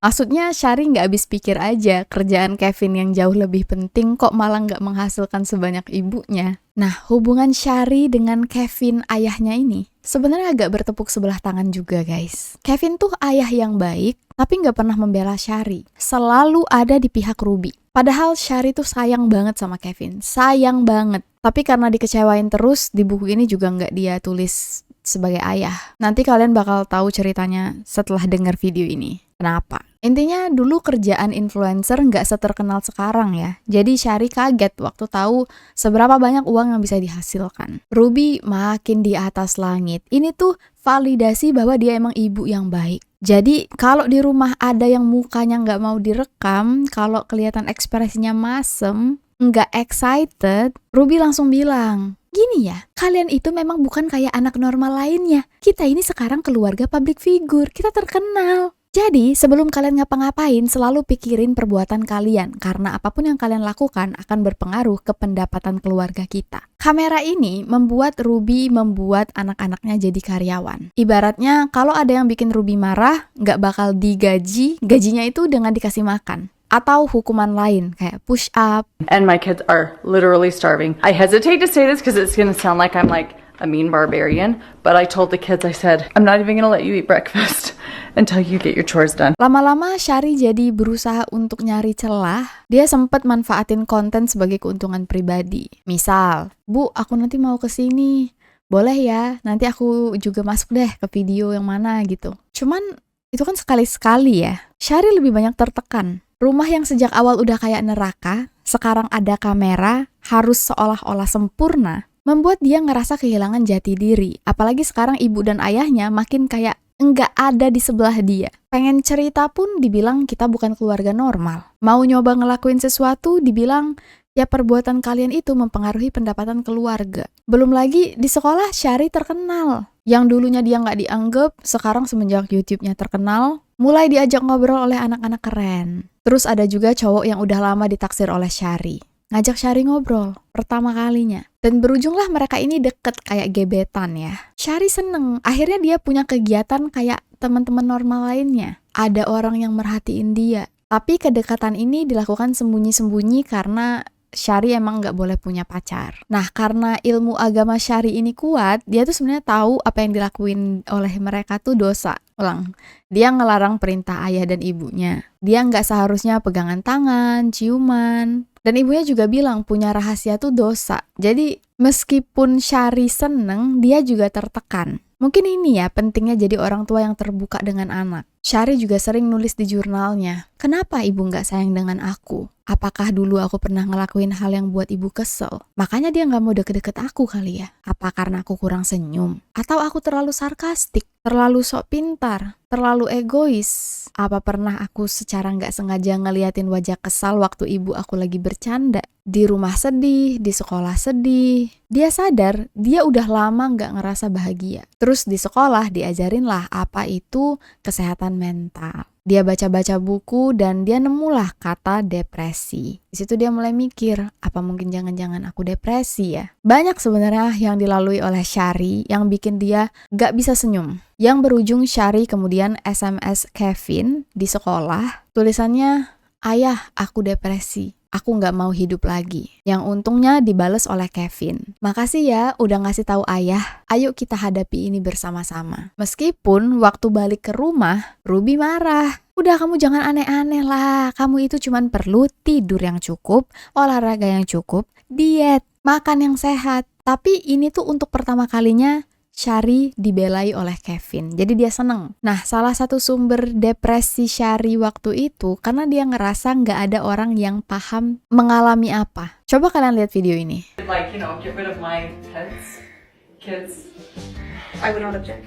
Maksudnya Syari nggak habis pikir aja, kerjaan Kevin yang jauh lebih penting kok malah nggak menghasilkan sebanyak ibunya. Nah, hubungan Syari dengan Kevin ayahnya ini sebenarnya agak bertepuk sebelah tangan juga guys. Kevin tuh ayah yang baik, tapi nggak pernah membela Syari. Selalu ada di pihak Ruby. Padahal Syari tuh sayang banget sama Kevin, sayang banget. Tapi karena dikecewain terus, di buku ini juga nggak dia tulis sebagai ayah. Nanti kalian bakal tahu ceritanya setelah dengar video ini. Kenapa? Intinya dulu kerjaan influencer nggak seterkenal sekarang ya. Jadi Syari kaget waktu tahu seberapa banyak uang yang bisa dihasilkan. Ruby makin di atas langit. Ini tuh validasi bahwa dia emang ibu yang baik. Jadi kalau di rumah ada yang mukanya nggak mau direkam, kalau kelihatan ekspresinya masem, nggak excited, Ruby langsung bilang, gini ya, kalian itu memang bukan kayak anak normal lainnya. Kita ini sekarang keluarga public figure, kita terkenal. Jadi, sebelum kalian ngapa-ngapain, selalu pikirin perbuatan kalian, karena apapun yang kalian lakukan akan berpengaruh ke pendapatan keluarga kita. Kamera ini membuat Ruby membuat anak-anaknya jadi karyawan. Ibaratnya, kalau ada yang bikin Ruby marah, nggak bakal digaji, gajinya itu dengan dikasih makan. Atau hukuman lain, kayak push up. And my kids are literally starving. I hesitate to say this because it's going to sound like I'm like a mean barbarian, but I told the kids, I said, I'm not even going to let you eat breakfast until you get your chores done. Lama-lama Syari jadi berusaha untuk nyari celah. Dia sempat manfaatin konten sebagai keuntungan pribadi. Misal, Bu, aku nanti mau kesini. Boleh ya, nanti aku juga masuk deh ke video yang mana gitu. Cuman itu kan sekali-sekali ya. Syari lebih banyak tertekan. Rumah yang sejak awal udah kayak neraka, sekarang ada kamera, harus seolah-olah sempurna, membuat dia ngerasa kehilangan jati diri. Apalagi sekarang ibu dan ayahnya makin kayak nggak ada di sebelah dia. Pengen cerita pun dibilang kita bukan keluarga normal. Mau nyoba ngelakuin sesuatu dibilang ya perbuatan kalian itu mempengaruhi pendapatan keluarga. Belum lagi di sekolah Syari terkenal. Yang dulunya dia nggak dianggap, sekarang semenjak YouTube-nya terkenal, mulai diajak ngobrol oleh anak-anak keren. Terus ada juga cowok yang udah lama ditaksir oleh Syari. Ngajak Syari ngobrol, pertama kalinya. Dan berujunglah mereka ini deket kayak gebetan ya. Syari seneng, akhirnya dia punya kegiatan kayak teman-teman normal lainnya. Ada orang yang merhatiin dia. Tapi kedekatan ini dilakukan sembunyi-sembunyi karena Syari emang nggak boleh punya pacar. Nah, karena ilmu agama Syari ini kuat, dia tuh sebenarnya tahu apa yang dilakuin oleh mereka tuh dosa. Ulang, dia ngelarang perintah ayah dan ibunya. Dia nggak seharusnya pegangan tangan, ciuman. Dan ibunya juga bilang punya rahasia tuh dosa. Jadi meskipun Syari seneng, dia juga tertekan. Mungkin ini ya pentingnya jadi orang tua yang terbuka dengan anak. Syari juga sering nulis di jurnalnya, kenapa ibu nggak sayang dengan aku? Apakah dulu aku pernah ngelakuin hal yang buat ibu kesel? Makanya dia nggak mau deket-deket aku kali ya? Apa karena aku kurang senyum? Atau aku terlalu sarkastik? Terlalu sok pintar? Terlalu egois? Apa pernah aku secara nggak sengaja ngeliatin wajah kesal waktu ibu aku lagi bercanda? Di rumah sedih, di sekolah sedih. Dia sadar dia udah lama nggak ngerasa bahagia. Terus di sekolah diajarin lah apa itu kesehatan mental. Dia baca-baca buku dan dia nemulah kata depresi. Di situ dia mulai mikir, apa mungkin jangan-jangan aku depresi ya? Banyak sebenarnya yang dilalui oleh Syari yang bikin dia gak bisa senyum. Yang berujung Syari kemudian SMS Kevin di sekolah. Tulisannya, ayah aku depresi. Aku nggak mau hidup lagi. Yang untungnya dibales oleh Kevin. Makasih ya udah ngasih tahu ayah. Ayo kita hadapi ini bersama-sama. Meskipun waktu balik ke rumah, Ruby marah. Udah kamu jangan aneh-aneh lah. Kamu itu cuman perlu tidur yang cukup, olahraga yang cukup, diet, makan yang sehat. Tapi ini tuh untuk pertama kalinya Syari dibelai oleh Kevin. Jadi dia seneng. Nah, salah satu sumber depresi Syari waktu itu karena dia ngerasa nggak ada orang yang paham mengalami apa. Coba kalian lihat video ini. Like, you know, get rid of my pets, kids. I would not object.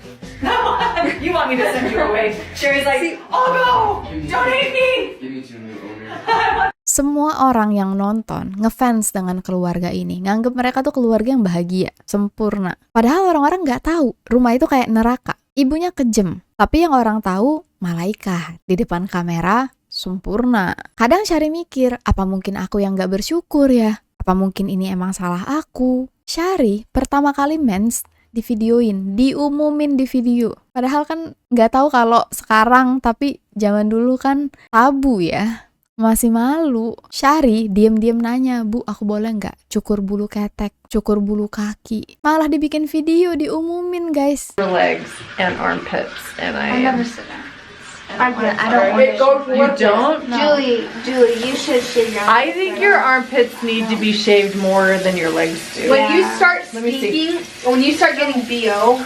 You want me to send you away? Sherry's like, oh no, don't hate me. Give me to a new owner. Semua orang yang nonton ngefans dengan keluarga ini, nganggep mereka tuh keluarga yang bahagia, sempurna. Padahal orang-orang nggak tahu rumah itu kayak neraka. Ibunya kejem, tapi yang orang tahu malaikat. Di depan kamera sempurna. Kadang Syari mikir, apa mungkin aku yang nggak bersyukur ya? Apa mungkin ini emang salah aku? Syari pertama kali mens divideoin, diumumin di video. Padahal kan nggak tahu kalau sekarang, tapi zaman dulu kan tabu ya. Masih malu. Syari diem-diem nanya, "Bu, aku boleh nggak cukur bulu ketek, cukur bulu kaki?" Malah dibikin video, diumumin guys. Your legs and armpits, and I never said that. I don't Wait, want to. you don't? Julie, you should shave your I think your armpits need to be shaved more than your legs do. When you start Let me see. speaking, when you start getting BO,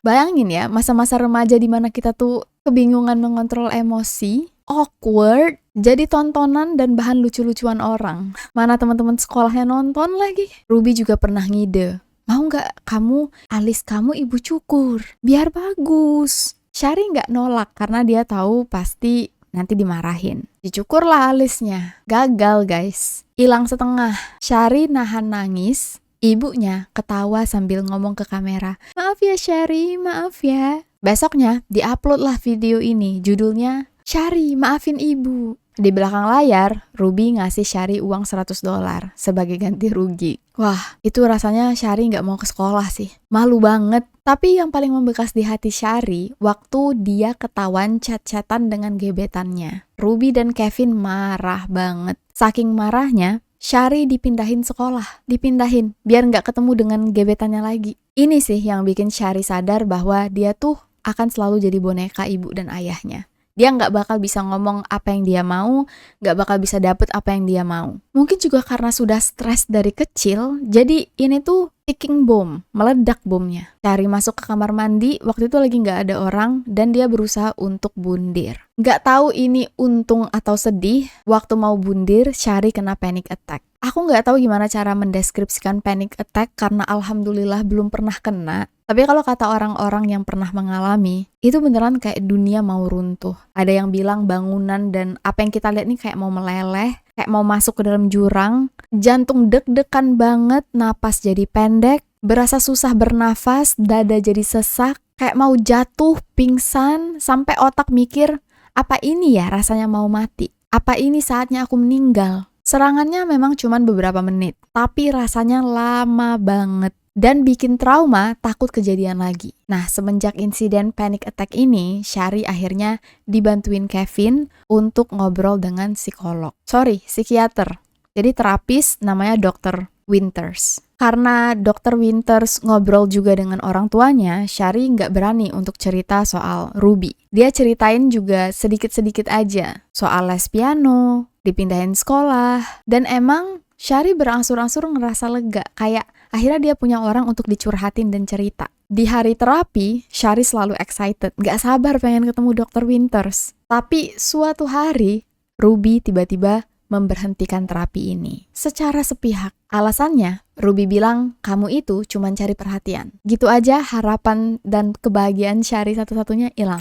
Bayangin ya, masa-masa remaja dimana kita tuh kebingungan mengontrol emosi, awkward, jadi tontonan dan bahan lucu-lucuan orang. Mana teman-teman sekolahnya nonton lagi. Ruby juga pernah ngide, "Mau nggak kamu, alis kamu ibu cukur, biar bagus." Syari nggak nolak karena dia tahu pasti nanti dimarahin. Dicukurlah alisnya. Gagal guys. Hilang setengah. Syari nahan nangis. Ibunya ketawa sambil ngomong ke kamera, "Maaf ya Syari, maaf ya." Besoknya diupload lah video ini. Judulnya, "Syari, maafin ibu." Di belakang layar, Ruby ngasih Syari uang $100 sebagai ganti rugi. Wah, itu rasanya Syari nggak mau ke sekolah sih. Malu banget. Tapi yang paling membekas di hati Syari, waktu dia ketahuan chat-chatan dengan gebetannya. Ruby dan Kevin marah banget. Saking marahnya, Syari dipindahin sekolah. Dipindahin, biar nggak ketemu dengan gebetannya lagi. Ini sih yang bikin Syari sadar bahwa dia tuh akan selalu jadi boneka ibu dan ayahnya. Dia nggak bakal bisa ngomong apa yang dia mau, nggak bakal bisa dapet apa yang dia mau. Mungkin juga karena sudah stres dari kecil, jadi ini tuh ticking bomb, meledak bomnya. Syari masuk ke kamar mandi, waktu itu lagi nggak ada orang, dan dia berusaha untuk bundir. Nggak tahu ini untung atau sedih, waktu mau bundir, Syari kena panic attack. Aku nggak tahu gimana cara mendeskripsikan panic attack karena alhamdulillah belum pernah kena. Tapi kalau kata orang-orang yang pernah mengalami, itu beneran kayak dunia mau runtuh. Ada yang bilang bangunan dan apa yang kita lihat nih kayak mau meleleh, kayak mau masuk ke dalam jurang, jantung deg-degan banget, napas jadi pendek, berasa susah bernafas, dada jadi sesak, kayak mau jatuh, pingsan, sampai otak mikir, apa ini ya rasanya mau mati? Apa ini saatnya aku meninggal? Serangannya memang cuma beberapa menit, tapi rasanya lama banget. Dan bikin trauma, takut kejadian lagi. Nah, semenjak insiden panic attack ini, Syari akhirnya dibantuin Kevin untuk ngobrol dengan psikolog. Psikiater. Jadi terapis namanya Dr. Winters. Karena Dr. Winters ngobrol juga dengan orang tuanya, Syari nggak berani untuk cerita soal Ruby. Dia ceritain juga sedikit-sedikit aja soal les piano, dipindahin sekolah, dan emang Syari berangsur-angsur ngerasa lega, kayak akhirnya dia punya orang untuk dicurhatin dan cerita. Di hari terapi, Syari selalu excited, gak sabar pengen ketemu Dr. Winters. Tapi suatu hari, Ruby tiba-tiba memberhentikan terapi ini. Secara sepihak. Alasannya, Ruby bilang, "Kamu itu cuma cari perhatian." Gitu aja harapan dan kebahagiaan Syari satu-satunya hilang.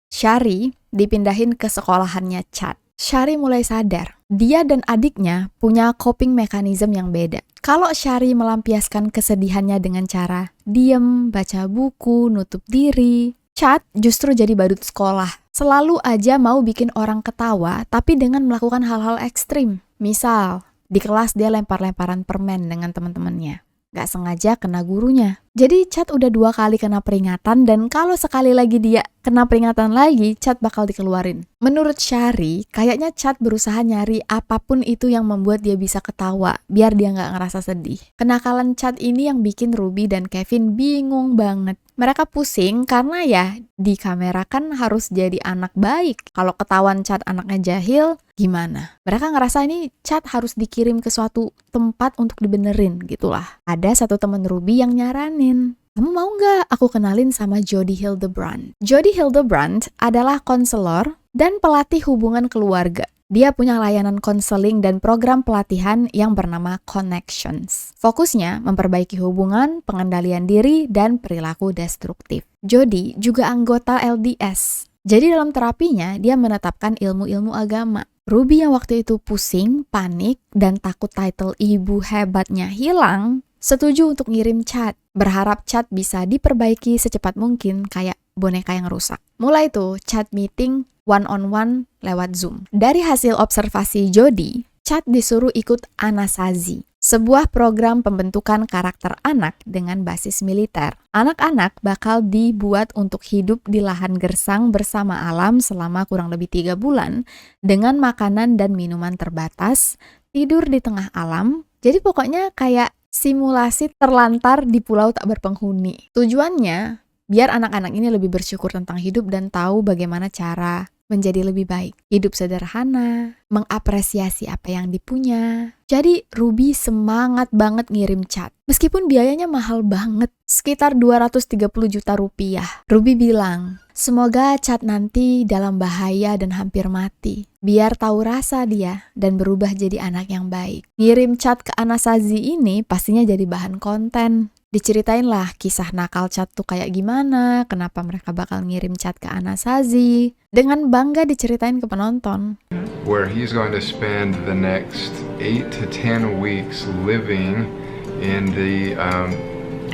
Syari dipindahin ke sekolahannya Chad. Syari mulai sadar, dia dan adiknya punya coping mechanism yang beda. Kalau Syari melampiaskan kesedihannya dengan cara diem, baca buku, nutup diri, Chad justru jadi badut sekolah. Selalu aja mau bikin orang ketawa, tapi dengan melakukan hal-hal ekstrim. Misal, di kelas dia lempar-lemparan permen dengan teman-temannya. Gak sengaja kena gurunya. Jadi Chad udah 2 kali kena peringatan, dan kalau sekali lagi dia kena peringatan lagi, Chad bakal dikeluarin. Menurut Syari, kayaknya Chad berusaha nyari apapun itu yang membuat dia bisa ketawa, biar dia gak ngerasa sedih. Kenakalan Chad ini yang bikin Ruby dan Kevin bingung banget. Mereka pusing karena ya di kamera kan harus jadi anak baik. Kalau ketahuan Chad anaknya jahil, gimana? Mereka ngerasa ini Chad harus dikirim ke suatu tempat untuk dibenerin gitulah. Ada satu temen Ruby yang nyaranin, "Kamu mau nggak aku kenalin sama Jody Hildebrand?" Jody Hildebrand adalah konselor dan pelatih hubungan keluarga. Dia punya layanan konseling dan program pelatihan yang bernama Connections. Fokusnya memperbaiki hubungan, pengendalian diri, dan perilaku destruktif. Jody juga anggota LDS. Jadi dalam terapinya, dia menetapkan ilmu-ilmu agama. Ruby yang waktu itu pusing, panik, dan takut title ibu hebatnya hilang, setuju untuk ngirim chat. Berharap chat bisa diperbaiki secepat mungkin kayak boneka yang rusak. Mulai tuh chat meeting one-on-one lewat Zoom. Dari hasil observasi Jody, Chad disuruh ikut Anasazi, sebuah program pembentukan karakter anak dengan basis militer. Anak-anak bakal dibuat untuk hidup di lahan gersang bersama alam selama kurang lebih 3 bulan dengan makanan dan minuman terbatas, tidur di tengah alam. Jadi pokoknya kayak simulasi terlantar di pulau tak berpenghuni. Tujuannya biar anak-anak ini lebih bersyukur tentang hidup dan tahu bagaimana cara menjadi lebih baik. Hidup sederhana, mengapresiasi apa yang dipunya. Jadi Ruby semangat banget ngirim chat. Meskipun biayanya mahal banget, sekitar 230 juta rupiah. Ruby bilang, semoga chat nanti dalam bahaya dan hampir mati. Biar tahu rasa dia dan berubah jadi anak yang baik. Ngirim chat ke Anasazi ini pastinya jadi bahan konten. Diceritain lah kisah nakal Chad tuh kayak gimana, kenapa mereka bakal ngirim chat ke Anasazi. Dengan bangga diceritain ke penonton. Where he's going to spend the next 8 to 10 weeks living in the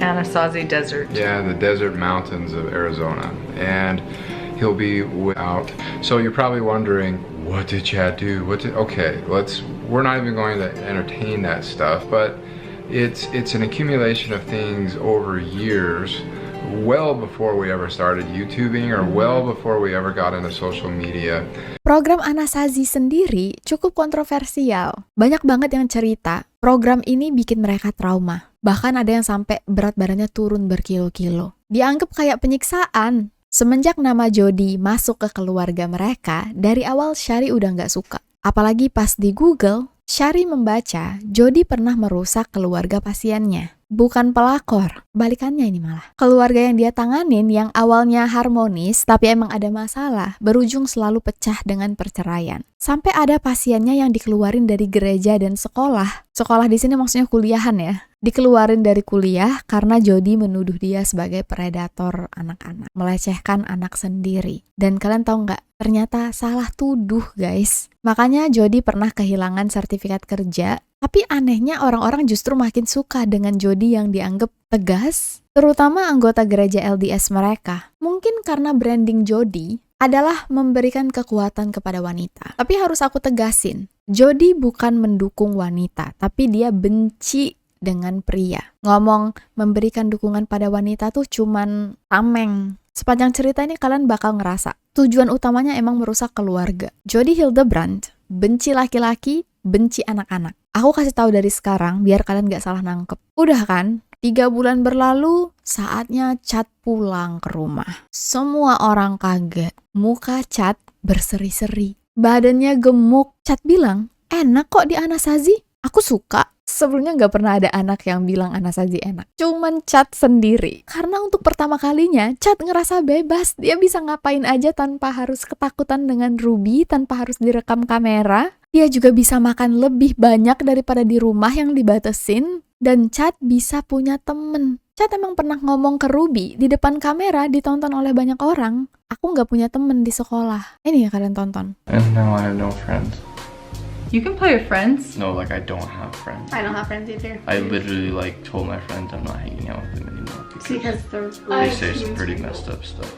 Anasazi Desert. the desert mountains of Arizona, and he'll be out. So you're probably wondering, what did Chad do? We're not even going to entertain that stuff, but it's an accumulation of things over years, well before we ever started YouTubing or well before we ever got into social media. Program Anasazi sendiri cukup kontroversial. Banyak banget yang cerita, program ini bikin mereka trauma. Bahkan ada yang sampai berat badannya turun berkilo-kilo. Dianggap kayak penyiksaan. Semenjak nama Jody masuk ke keluarga mereka, dari awal Shari udah nggak suka. Apalagi pas di Google, Shari membaca Jody pernah merusak keluarga pasiennya. Bukan pelakor, balikannya ini malah. Keluarga yang dia tanganin yang awalnya harmonis tapi emang ada masalah, berujung selalu pecah dengan perceraian. Sampai ada pasiennya yang dikeluarin dari gereja dan sekolah. Sekolah di sini maksudnya kuliahan ya. Dikeluarin dari kuliah karena Jody menuduh dia sebagai predator anak-anak, melecehkan anak sendiri. Dan kalian tahu nggak? Ternyata salah tuduh guys. Makanya Jody pernah kehilangan sertifikat kerja. Tapi anehnya orang-orang justru makin suka dengan Jody yang dianggap tegas, terutama anggota gereja LDS mereka. Mungkin karena branding Jody adalah memberikan kekuatan kepada wanita. Tapi harus aku tegasin, Jody bukan mendukung wanita, tapi dia benci dengan pria. Ngomong memberikan dukungan pada wanita tuh cuman tameng. Sepanjang cerita ini kalian bakal ngerasa tujuan utamanya emang merusak keluarga. Jody Hildebrandt benci laki-laki, benci anak-anak. Aku kasih tahu dari sekarang biar kalian gak salah nangkep. Udah kan? 3 bulan berlalu, saatnya Chad pulang ke rumah. Semua orang kaget. Muka Chad berseri-seri. Badannya gemuk. Chad bilang, enak kok di Anasazi. Aku suka. Sebelumnya gak pernah ada anak yang bilang Anasazi enak. Cuman Chad sendiri. Karena untuk pertama kalinya, Chad ngerasa bebas. Dia bisa ngapain aja tanpa harus ketakutan dengan Ruby, tanpa harus direkam kamera. Dia juga bisa makan lebih banyak daripada di rumah yang dibatasin. Dan Chad bisa punya temen. Chad emang pernah ngomong ke Ruby di depan kamera ditonton oleh banyak orang. Aku gak punya temen di sekolah. Ini ya kalian tonton. And now I have no friends. You can play with friends. No, like I don't have friends. I don't have friends either. I literally like told my friends I'm not hanging out with them anymore Because they're they say some pretty messed up stuff.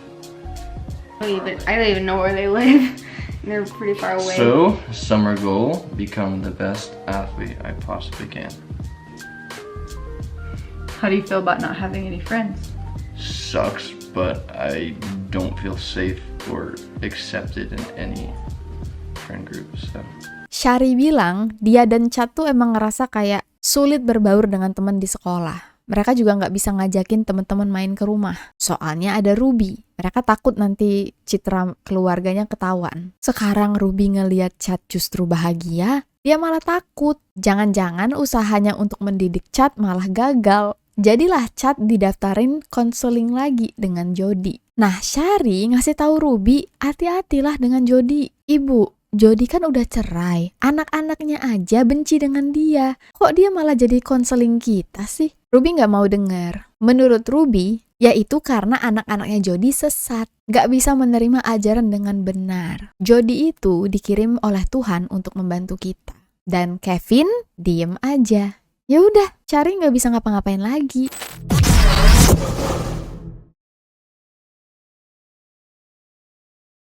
I don't even know where they live. They're pretty far away. So, summer goal, become the best athlete I possibly can. How do you feel about not having any friends? Sucks, but I don't feel safe or accepted in any friend group, so. Shari bilang dia dan Chad tuh emang ngerasa kayak sulit berbaur dengan teman di sekolah. Mereka juga nggak bisa ngajakin teman-teman main ke rumah. Soalnya ada Ruby. Mereka takut nanti citra keluarganya ketahuan. Sekarang Ruby ngeliat Chad justru bahagia, dia malah takut. Jangan-jangan usahanya untuk mendidik Chad malah gagal. Jadilah Chad didaftarin konseling lagi dengan Jody. Nah, Shari ngasih tahu Ruby, hati-hatilah dengan Jody. Ibu, Jody kan udah cerai, anak-anaknya aja benci dengan dia. Kok dia malah jadi konseling kita sih? Ruby gak mau denger. Menurut Ruby, yaitu karena anak-anaknya Jody sesat. Gak bisa menerima ajaran dengan benar. Jody itu dikirim oleh Tuhan untuk membantu kita. Dan Kevin diem aja. Ya udah, Shari gak bisa ngapa-ngapain lagi.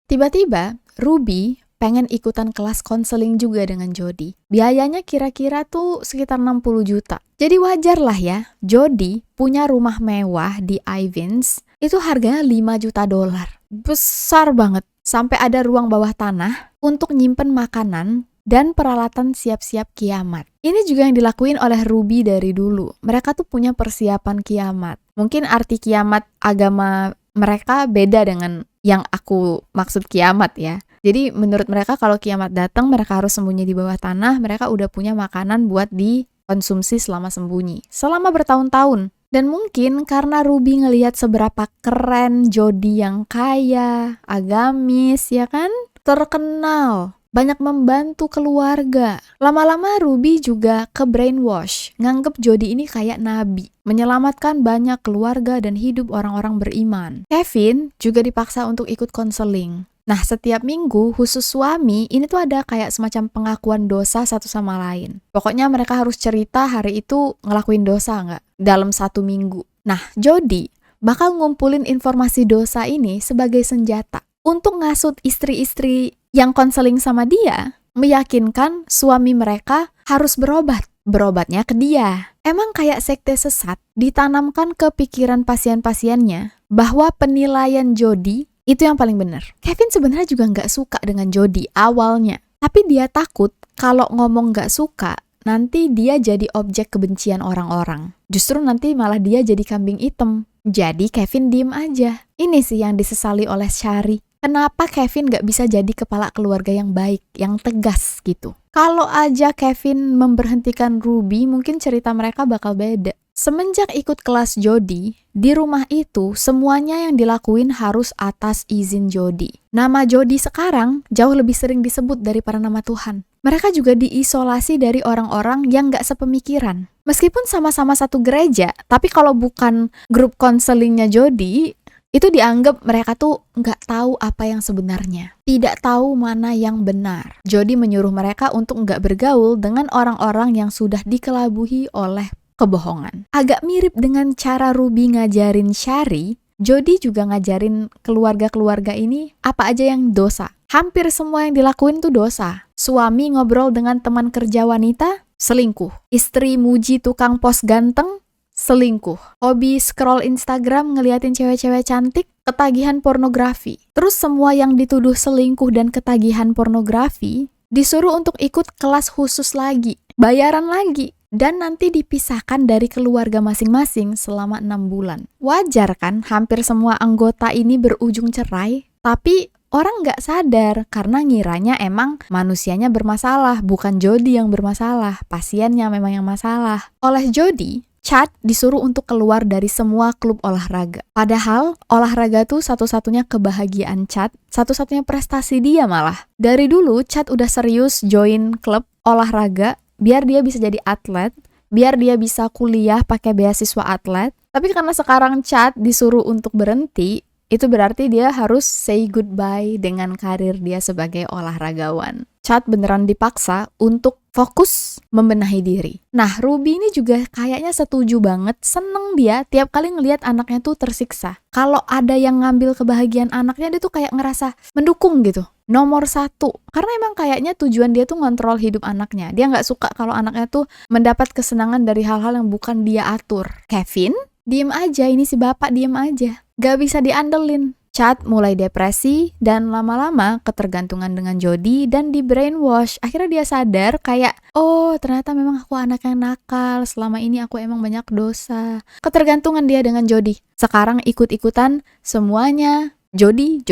Tiba-tiba, Ruby pengen ikutan kelas konseling juga dengan Jody. Biayanya kira-kira tuh sekitar 60 juta. Jadi wajar lah ya, Jody punya rumah mewah di Ivins, itu harganya 5 juta dolar. Besar banget. Sampai ada ruang bawah tanah untuk nyimpen makanan dan peralatan siap-siap kiamat. Ini juga yang dilakuin oleh Ruby dari dulu. Mereka tuh punya persiapan kiamat. Mungkin arti kiamat agama mereka beda dengan yang aku maksud kiamat ya. Jadi menurut mereka kalau kiamat datang, mereka harus sembunyi di bawah tanah, mereka udah punya makanan buat dikonsumsi selama sembunyi. Selama bertahun-tahun. Dan mungkin karena Ruby ngelihat seberapa keren Jody yang kaya, agamis, ya kan? Terkenal, banyak membantu keluarga. Lama-lama Ruby juga ke brainwash, nganggep Jody ini kayak nabi, menyelamatkan banyak keluarga dan hidup orang-orang beriman. Kevin juga dipaksa untuk ikut konseling. Nah, setiap minggu khusus suami ini tuh ada kayak semacam pengakuan dosa satu sama lain. Pokoknya mereka harus cerita hari itu ngelakuin dosa nggak dalam 1 minggu. Nah, Jody bakal ngumpulin informasi dosa ini sebagai senjata untuk ngasut istri-istri yang konseling sama dia, meyakinkan suami mereka harus berobat. Berobatnya ke dia. Emang kayak sekte sesat ditanamkan ke pikiran pasien-pasiennya bahwa penilaian Jody itu yang paling benar. Kevin sebenarnya juga nggak suka dengan Jody awalnya. Tapi dia takut kalau ngomong nggak suka, nanti dia jadi objek kebencian orang-orang. Justru nanti malah dia jadi kambing hitam. Jadi Kevin diem aja. Ini sih yang disesali oleh Shari. Kenapa Kevin nggak bisa jadi kepala keluarga yang baik, yang tegas gitu. Kalau aja Kevin memberhentikan Ruby, mungkin cerita mereka bakal beda. Semenjak ikut kelas Jody, di rumah itu semuanya yang dilakuin harus atas izin Jody. Nama Jody sekarang jauh lebih sering disebut daripada nama Tuhan. Mereka juga diisolasi dari orang-orang yang gak sepemikiran. Meskipun sama-sama satu gereja, tapi kalau bukan grup konselingnya Jody, itu dianggap mereka tuh gak tahu apa yang sebenarnya. Tidak tahu mana yang benar. Jody menyuruh mereka untuk gak bergaul dengan orang-orang yang sudah dikelabuhi oleh kebohongan. Agak mirip dengan cara Ruby ngajarin Shari, Jody juga ngajarin keluarga-keluarga ini apa aja yang dosa. Hampir semua yang dilakuin tuh dosa. Suami ngobrol dengan teman kerja wanita, selingkuh. Istri muji tukang pos ganteng, selingkuh. Hobi scroll Instagram ngeliatin cewek-cewek cantik, ketagihan pornografi. Terus semua yang dituduh selingkuh dan ketagihan pornografi disuruh untuk ikut kelas khusus lagi, bayaran lagi. Dan nanti dipisahkan dari keluarga masing-masing selama 6 bulan. Wajar kan hampir semua anggota ini berujung cerai, tapi orang nggak sadar karena ngiranya emang manusianya bermasalah, bukan Jody yang bermasalah, pasiennya memang yang masalah. Oleh Jody, Chad disuruh untuk keluar dari semua klub olahraga. Padahal olahraga tuh satu-satunya kebahagiaan Chad, satu-satunya prestasi dia malah. Dari dulu Chad udah serius join klub olahraga, biar dia bisa jadi atlet, biar dia bisa kuliah pakai beasiswa atlet. Tapi karena sekarang Chad disuruh untuk berhenti, itu berarti dia harus say goodbye dengan karir dia sebagai olahragawan. Chad beneran dipaksa untuk fokus membenahi diri. Nah, Ruby ini juga kayaknya setuju banget, seneng dia tiap kali ngelihat anaknya tuh tersiksa. Kalau ada yang ngambil kebahagiaan anaknya, dia tuh kayak ngerasa mendukung gitu. Nomor 1, karena emang kayaknya tujuan dia tuh ngontrol hidup anaknya. Dia nggak suka kalau anaknya tuh mendapat kesenangan dari hal-hal yang bukan dia atur. Kevin, diem aja, ini si bapak diem aja. Gak bisa diandelin. Chad mulai depresi dan lama-lama ketergantungan dengan Jody dan di brainwash. Akhirnya dia sadar kayak, oh ternyata memang aku anak yang nakal, selama ini aku emang banyak dosa. Ketergantungan dia dengan Jody. Sekarang ikut-ikutan semuanya Jody.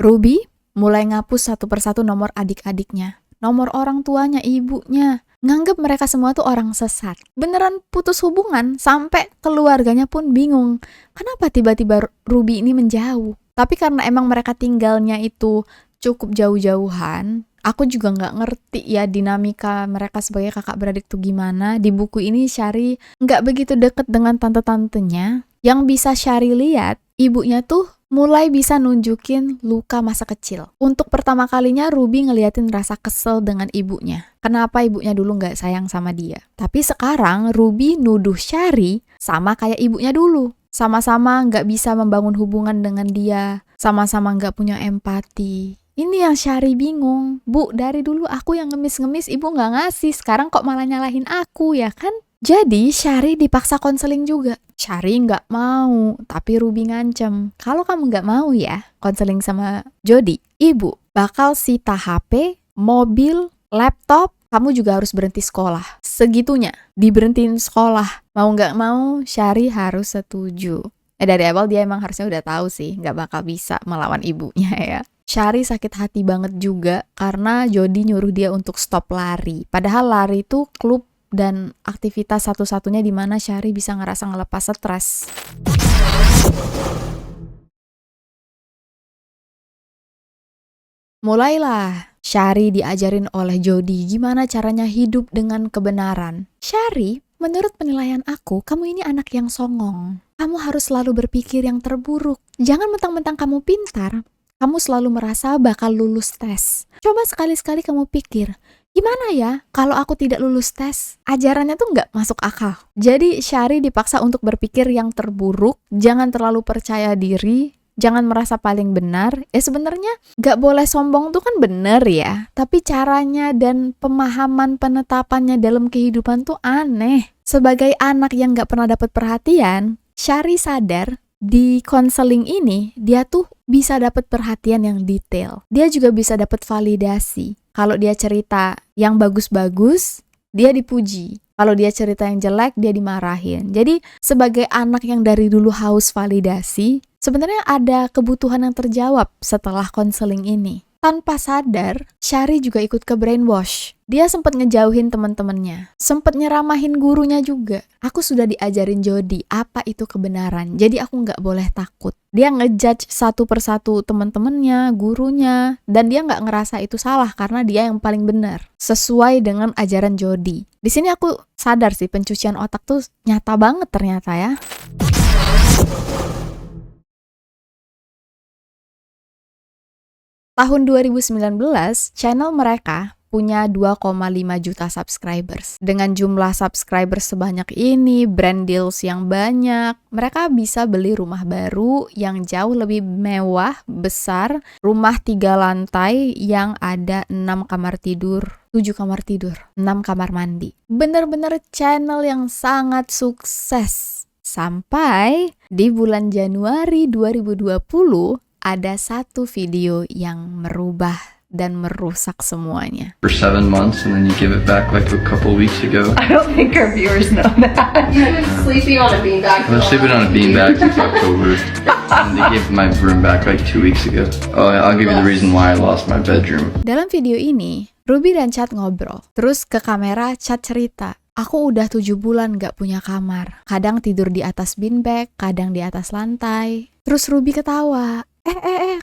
Ruby mulai ngapus satu persatu nomor adik-adiknya, nomor orang tuanya, ibunya. Nganggep mereka semua tuh orang sesat. Beneran putus hubungan, sampai keluarganya pun bingung. Kenapa tiba-tiba Ruby ini menjauh? Tapi karena emang mereka tinggalnya itu cukup jauh-jauhan, aku juga nggak ngerti ya dinamika mereka sebagai kakak beradik tuh gimana. Di buku ini Shari nggak begitu deket dengan tante-tantenya. Yang bisa Shari lihat, ibunya tuh mulai bisa nunjukin luka masa kecil. Untuk pertama kalinya Ruby ngeliatin rasa kesel dengan ibunya. Kenapa ibunya dulu gak sayang sama dia. Tapi sekarang Ruby nuduh Shari sama kayak ibunya dulu. Sama-sama gak bisa membangun hubungan dengan dia. Sama-sama gak punya empati. Ini yang Syari bingung. Bu, dari dulu aku yang ngemis-ngemis, ibu nggak ngasih. Sekarang kok malah nyalahin aku, ya kan? Jadi Syari dipaksa konseling juga. Syari nggak mau, tapi Ruby ngancem. Kalau kamu nggak mau ya konseling sama Jody, ibu bakal sita HP, mobil, laptop, kamu juga harus berhenti sekolah. Segitunya, diberhentiin sekolah. Mau nggak mau, Syari harus setuju. Dari awal dia emang harusnya udah tahu sih, nggak bakal bisa melawan ibunya ya. Syari sakit hati banget juga karena Jody nyuruh dia untuk stop lari. Padahal lari itu klub dan aktivitas satu-satunya di mana Syari bisa ngerasa ngelepas stres. Mulailah Syari diajarin oleh Jody gimana caranya hidup dengan kebenaran. Syari, menurut penilaian aku, kamu ini anak yang songong. Kamu harus selalu berpikir yang terburuk. Jangan mentang-mentang kamu pintar, kamu selalu merasa bakal lulus tes. Coba sekali-sekali kamu pikir, gimana ya kalau aku tidak lulus tes? Ajarannya tuh nggak masuk akal. Jadi Syari dipaksa untuk berpikir yang terburuk, jangan terlalu percaya diri, jangan merasa paling benar. Sebenarnya nggak boleh sombong tuh kan bener ya, tapi caranya dan pemahaman penetapannya dalam kehidupan tuh aneh. Sebagai anak yang nggak pernah dapat perhatian, Syari sadar di konseling ini dia tuh bisa dapat perhatian yang detail. Dia juga bisa dapat validasi. Kalau dia cerita yang bagus-bagus, dia dipuji. Kalau dia cerita yang jelek, dia dimarahin. Jadi sebagai anak yang dari dulu haus validasi, sebenarnya ada kebutuhan yang terjawab setelah konseling ini. Tanpa sadar, Syari juga ikut ke brainwash. Dia sempat ngejauhin teman-temannya, sempat nyeramahin gurunya juga. Aku sudah diajarin Jody apa itu kebenaran, jadi aku nggak boleh takut. Dia ngejudge satu persatu teman-temannya, gurunya, dan dia nggak ngerasa itu salah karena dia yang paling benar, sesuai dengan ajaran Jody. Di sini aku sadar sih pencucian otak tuh nyata banget ternyata ya. Tahun 2019, channel mereka punya 2,5 juta subscribers. Dengan jumlah subscribers sebanyak ini, brand deals yang banyak, mereka bisa beli rumah baru yang jauh lebih mewah, besar, rumah 3 lantai yang ada 6 kamar tidur, 7 kamar tidur, 6 kamar mandi. Bener-bener channel yang sangat sukses. Sampai di bulan Januari 2020, ada satu video yang merubah dan merusak semuanya. For 7 months and then you give it back like a couple weeks ago. I don't think our viewers know that. You've been sleeping on a beanbag. I was sleeping on a beanbag since October, and they gave my room back like 2 weeks ago. Oh, I'll give you the reason why I lost my bedroom. Dalam video ini, Ruby dan Chad ngobrol. Terus ke kamera Chad cerita, aku udah 7 bulan gak punya kamar. Kadang tidur di atas beanbag, kadang di atas lantai. Terus Ruby ketawa.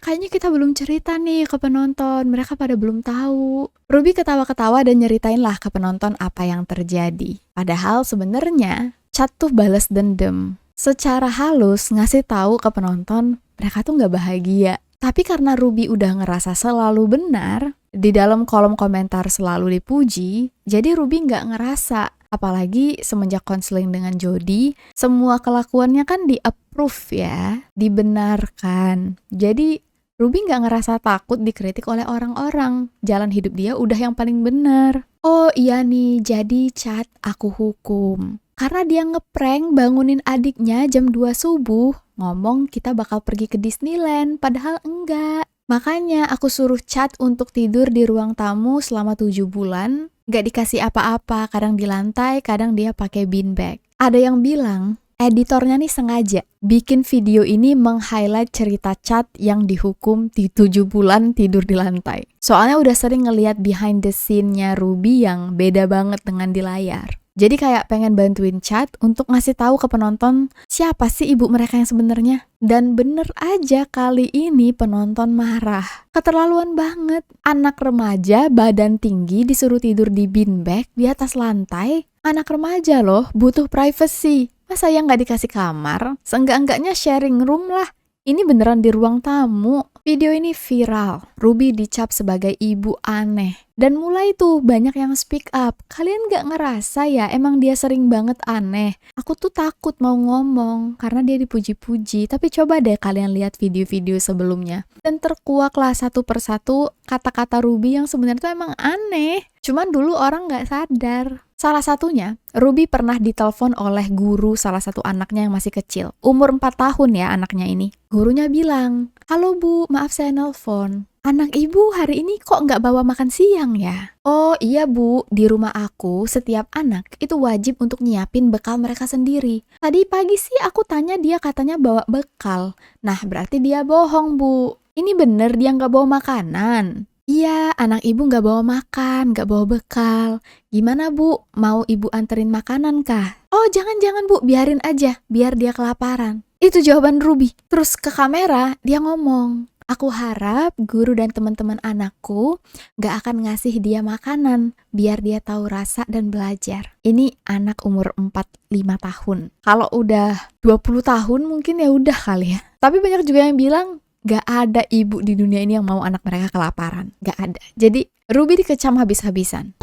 Kayaknya kita belum cerita nih ke penonton. Mereka pada belum tahu. Ruby ketawa-ketawa dan nyeritain lah ke penonton apa yang terjadi. Padahal sebenarnya Chad tuh balas dendam. Secara halus ngasih tahu ke penonton mereka tuh gak bahagia. Tapi karena Ruby udah ngerasa selalu benar, di dalam kolom komentar selalu dipuji, jadi Ruby gak ngerasa. Apalagi semenjak konseling dengan Jody, semua kelakuannya kan di-approve ya, dibenarkan. Jadi Ruby gak ngerasa takut dikritik oleh orang-orang. Jalan hidup dia udah yang paling benar. Oh iya nih, jadi Chad aku hukum. Karena dia ngeprank bangunin adiknya jam 2 subuh, ngomong kita bakal pergi ke Disneyland, padahal enggak. Makanya aku suruh Chad untuk tidur di ruang tamu selama 7 bulan, gak dikasih apa-apa, kadang di lantai, kadang dia pakai beanbag. Ada yang bilang, editornya nih sengaja bikin video ini meng-highlight cerita Chad yang dihukum di 7 bulan tidur di lantai. Soalnya udah sering ngeliat behind the scene-nya Ruby yang beda banget dengan di layar. Jadi kayak pengen bantuin Chad untuk ngasih tahu ke penonton siapa sih ibu mereka yang sebenarnya. Dan bener aja kali ini penonton marah. Keterlaluan banget. Anak remaja badan tinggi disuruh tidur di beanbag di atas lantai. Anak remaja loh, butuh privacy. Masa yang gak dikasih kamar? Seenggak-enggaknya sharing room lah. Ini beneran di ruang tamu. Video ini viral. Ruby dicap sebagai ibu aneh. Dan mulai tuh banyak yang speak up. Kalian gak ngerasa ya emang dia sering banget aneh? Aku tuh takut mau ngomong karena dia dipuji-puji. Tapi coba deh kalian lihat video-video sebelumnya. Dan terkuaklah satu persatu kata-kata Ruby yang sebenarnya tuh emang aneh. Cuman dulu orang gak sadar. Salah satunya, Ruby pernah ditelepon oleh guru salah satu anaknya yang masih kecil. Umur 4 tahun ya anaknya ini. Gurunya bilang, "Halo Bu, maaf saya nelpon. Anak ibu hari ini kok nggak bawa makan siang ya?" "Oh iya Bu, di rumah aku setiap anak itu wajib untuk nyiapin bekal mereka sendiri. Tadi pagi sih aku tanya dia katanya bawa bekal. Nah berarti dia bohong Bu. Ini bener dia nggak bawa makanan." "Iya, anak ibu nggak bawa makan, nggak bawa bekal. Gimana Bu, mau ibu anterin makanan kah?" "Oh jangan Bu, biarin aja, biar dia kelaparan." Itu jawaban Ruby. Terus ke kamera dia ngomong, "Aku harap guru dan teman-teman anakku gak akan ngasih dia makanan biar dia tahu rasa dan belajar." Ini anak umur 4-5 tahun. Kalau udah 20 tahun mungkin ya udah kali ya. Tapi banyak juga yang bilang gak ada ibu di dunia ini yang mau anak mereka kelaparan. Gak ada. Jadi Ruby dikecam habis-habisan.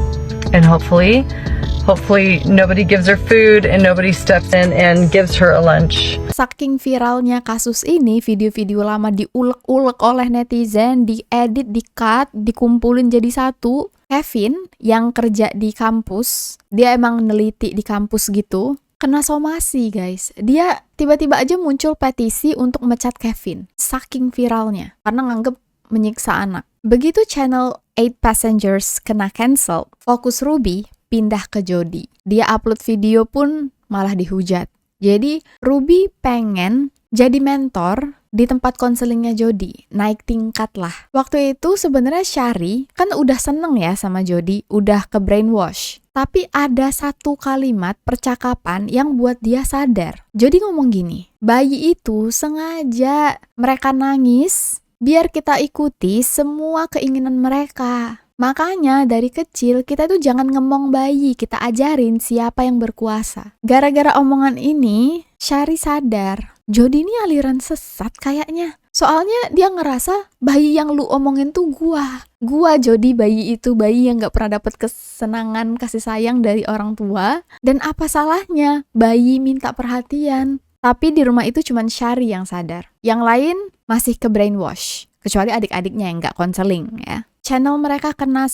And hopefully nobody gives her food and nobody steps in and gives her a lunch. Saking viralnya kasus ini, video-video lama diulek-ulek oleh netizen, diedit, di-cut, dikumpulin jadi satu. Kevin yang kerja di kampus, dia emang neliti di kampus gitu, kena somasi guys. Dia tiba-tiba aja muncul petisi untuk mecat Kevin. Saking viralnya, karena nganggep menyiksa anak. Begitu channel 8 Passengers kena cancel, fokus Ruby pindah ke Jody. Dia upload video pun malah dihujat. Jadi Ruby pengen jadi mentor di tempat konselingnya Jody, naik tingkat lah. Waktu itu sebenarnya Shari kan udah seneng ya sama Jody, udah ke brainwash. Tapi ada satu kalimat percakapan yang buat dia sadar. Jody ngomong gini, "Bayi itu sengaja mereka nangis biar kita ikuti semua keinginan mereka. Makanya dari kecil kita tuh jangan ngemong bayi, kita ajarin siapa yang berkuasa." Gara-gara omongan ini, Shari sadar, Jody ini aliran sesat kayaknya. Soalnya dia ngerasa bayi yang lu omongin tuh gua Jody, bayi itu bayi yang gak pernah dapet kesenangan, kasih sayang dari orang tua. Dan apa salahnya bayi minta perhatian? Tapi di rumah itu cuman Shari yang sadar. Yang lain masih ke brainwash. Kecuali adik-adiknya yang gak konseling ya. Channel mereka kena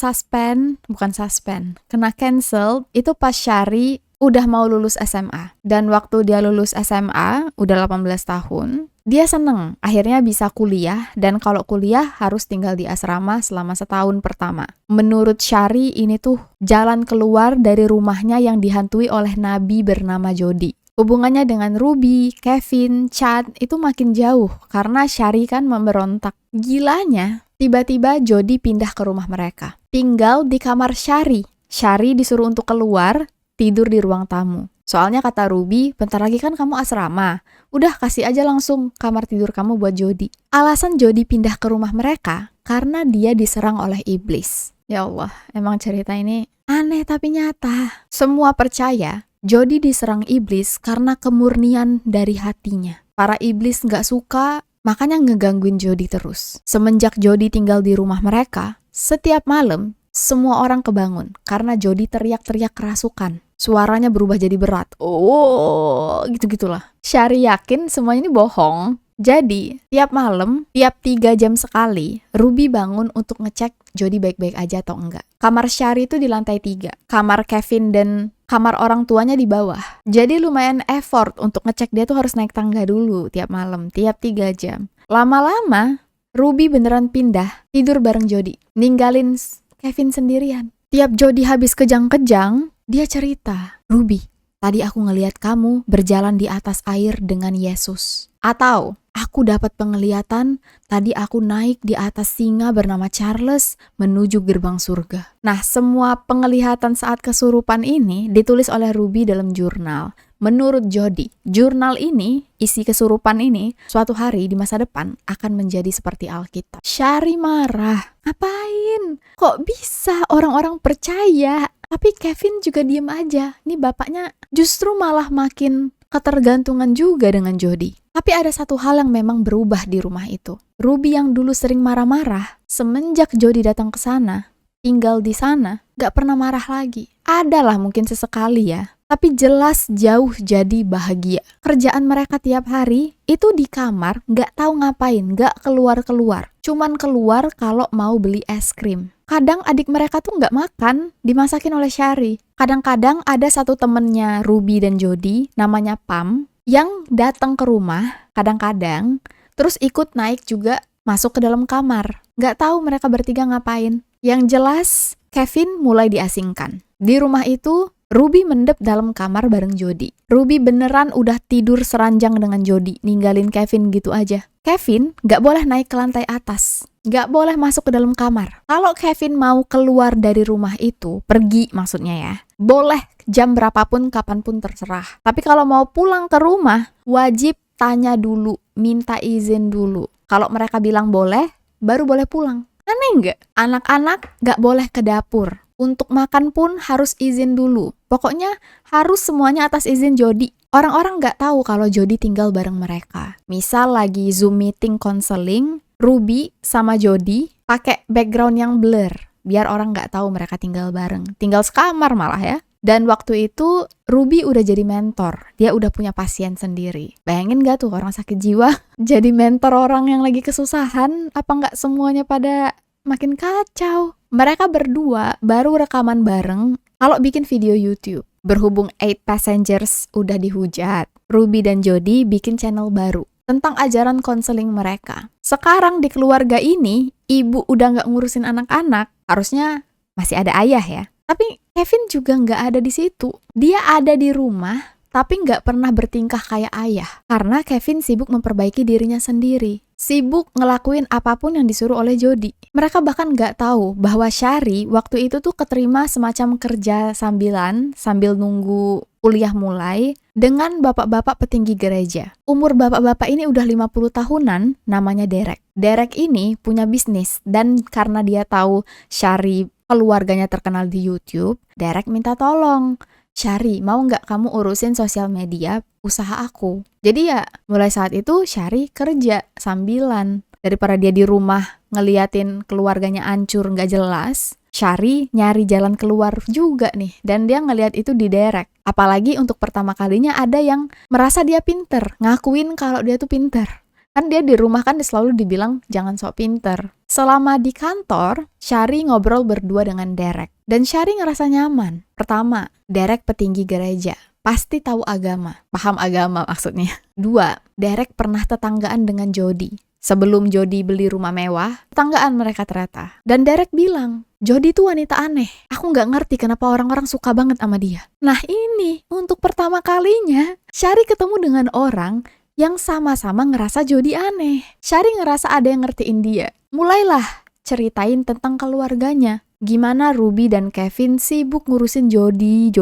kena cancel itu pas Shari udah mau lulus SMA. Dan waktu dia lulus SMA, udah 18 tahun, dia seneng akhirnya bisa kuliah, dan kalau kuliah harus tinggal di asrama selama setahun pertama. Menurut Shari ini tuh jalan keluar dari rumahnya yang dihantui oleh nabi bernama Jody. Hubungannya dengan Ruby, Kevin, Chad itu makin jauh karena Shari kan memberontak. Gilanya, tiba-tiba Jody pindah ke rumah mereka. Tinggal di kamar Shari. Shari disuruh untuk keluar, tidur di ruang tamu. Soalnya kata Ruby, bentar lagi kan kamu asrama. Udah kasih aja langsung kamar tidur kamu buat Jody. Alasan Jody pindah ke rumah mereka karena dia diserang oleh iblis. Ya Allah, emang cerita ini aneh tapi nyata. Semua percaya Jody diserang iblis karena kemurnian dari hatinya. Para iblis gak suka, makanya ngegangguin Jody terus. Semenjak Jody tinggal di rumah mereka, setiap malam semua orang kebangun karena Jody teriak-teriak kerasukan. Suaranya berubah jadi berat. Oh, gitu-gitulah. Shari yakin semuanya ini bohong. Jadi, tiap malam, tiap 3 jam sekali, Ruby bangun untuk ngecek Jody baik-baik aja atau enggak. Kamar Shari itu di lantai 3. Kamar Kevin dan kamar orang tuanya di bawah. Jadi lumayan effort untuk ngecek dia tuh harus naik tangga dulu tiap malam, tiap 3 jam. Lama-lama, Ruby beneran pindah, tidur bareng Jody. Ninggalin Kevin sendirian. Tiap Jody habis kejang-kejang, dia cerita, "Ruby, tadi aku ngelihat kamu berjalan di atas air dengan Yesus." Atau, "Aku dapat penglihatan, tadi aku naik di atas singa bernama Charles menuju gerbang surga." Nah, semua penglihatan saat kesurupan ini ditulis oleh Ruby dalam jurnal. Menurut Jody, jurnal ini, isi kesurupan ini, suatu hari di masa depan akan menjadi seperti Alkitab. Shari marah. Ngapain? Kok bisa orang-orang percaya? Tapi Kevin juga diem aja. Nih bapaknya justru malah makin ketergantungan juga dengan Jody. Tapi ada satu hal yang memang berubah di rumah itu. Ruby yang dulu sering marah-marah, semenjak Jody datang ke sana, tinggal di sana, gak pernah marah lagi. Adalah mungkin sesekali ya, tapi jelas jauh jadi bahagia. Kerjaan mereka tiap hari itu di kamar, gak tahu ngapain, gak keluar-keluar. Cuman keluar kalau mau beli es krim. Kadang adik mereka tuh gak makan, dimasakin oleh Shari. Kadang-kadang ada satu temennya Ruby dan Jody, namanya Pam, yang datang ke rumah, kadang-kadang, terus ikut naik juga masuk ke dalam kamar. Gak tahu mereka bertiga ngapain. Yang jelas, Kevin mulai diasingkan. Di rumah itu, Ruby mendep dalam kamar bareng Jody. Ruby beneran udah tidur seranjang dengan Jody, ninggalin Kevin gitu aja. Kevin gak boleh naik ke lantai atas, gak boleh masuk ke dalam kamar. Kalau Kevin mau keluar dari rumah itu, pergi maksudnya ya, boleh jam berapapun, kapanpun terserah. Tapi kalau mau pulang ke rumah, wajib tanya dulu, minta izin dulu. Kalau mereka bilang boleh, baru boleh pulang. Aneh nggak? Anak-anak gak boleh ke dapur. Untuk makan pun harus izin dulu. Pokoknya harus semuanya atas izin Jody. Orang-orang gak tahu kalau Jody tinggal bareng mereka. Misal lagi Zoom meeting konseling, Ruby sama Jody pakai background yang blur. Biar orang gak tahu mereka tinggal bareng. Tinggal sekamar malah ya. Dan waktu itu Ruby udah jadi mentor. Dia udah punya pasien sendiri. Bayangin gak tuh orang sakit jiwa jadi mentor orang yang lagi kesusahan? Apa gak semuanya pada makin kacau? Mereka berdua baru rekaman bareng kalau bikin video YouTube. Berhubung 8 Passengers udah dihujat, Ruby dan Jody bikin channel baru tentang ajaran konseling mereka. Sekarang di keluarga ini, ibu udah gak ngurusin anak-anak. Harusnya masih ada ayah ya. Tapi Kevin juga gak ada di situ. Dia ada di rumah, tapi gak pernah bertingkah kayak ayah. Karena Kevin sibuk memperbaiki dirinya sendiri. Sibuk ngelakuin apapun yang disuruh oleh Jody. Mereka bahkan gak tahu bahwa Shari waktu itu tuh keterima semacam kerja sambilan sambil nunggu kuliah mulai dengan bapak-bapak petinggi gereja. Umur bapak-bapak ini udah 50 tahunan, namanya Derek. Derek ini punya bisnis dan karena dia tahu Shari keluarganya terkenal di YouTube, Derek minta tolong. Shari, mau nggak kamu urusin sosial media usaha aku? Jadi ya, mulai saat itu Shari kerja sambilan. Daripada dia di rumah ngeliatin keluarganya hancur nggak jelas, Shari nyari jalan keluar juga nih. Dan dia ngeliat itu di Derek. Apalagi untuk pertama kalinya ada yang merasa dia pinter, ngakuin kalau dia tuh pinter. Kan dia di rumah kan selalu dibilang jangan sok pinter. Selama di kantor, Shari ngobrol berdua dengan Derek. Dan Shari ngerasa nyaman. Pertama, Derek petinggi gereja. Pasti tahu agama. Paham agama maksudnya. 2, Derek pernah tetanggaan dengan Jody. Sebelum Jody beli rumah mewah, tetanggaan mereka ternyata. Dan Derek bilang, Jody tuh wanita aneh. Aku nggak ngerti kenapa orang-orang suka banget sama dia. Nah ini, untuk pertama kalinya, Shari ketemu dengan orang yang sama-sama ngerasa Jody aneh. Shari ngerasa ada yang ngertiin dia. Mulailah ceritain tentang keluarganya. Gimana Ruby dan Kevin sibuk ngurusin Jody,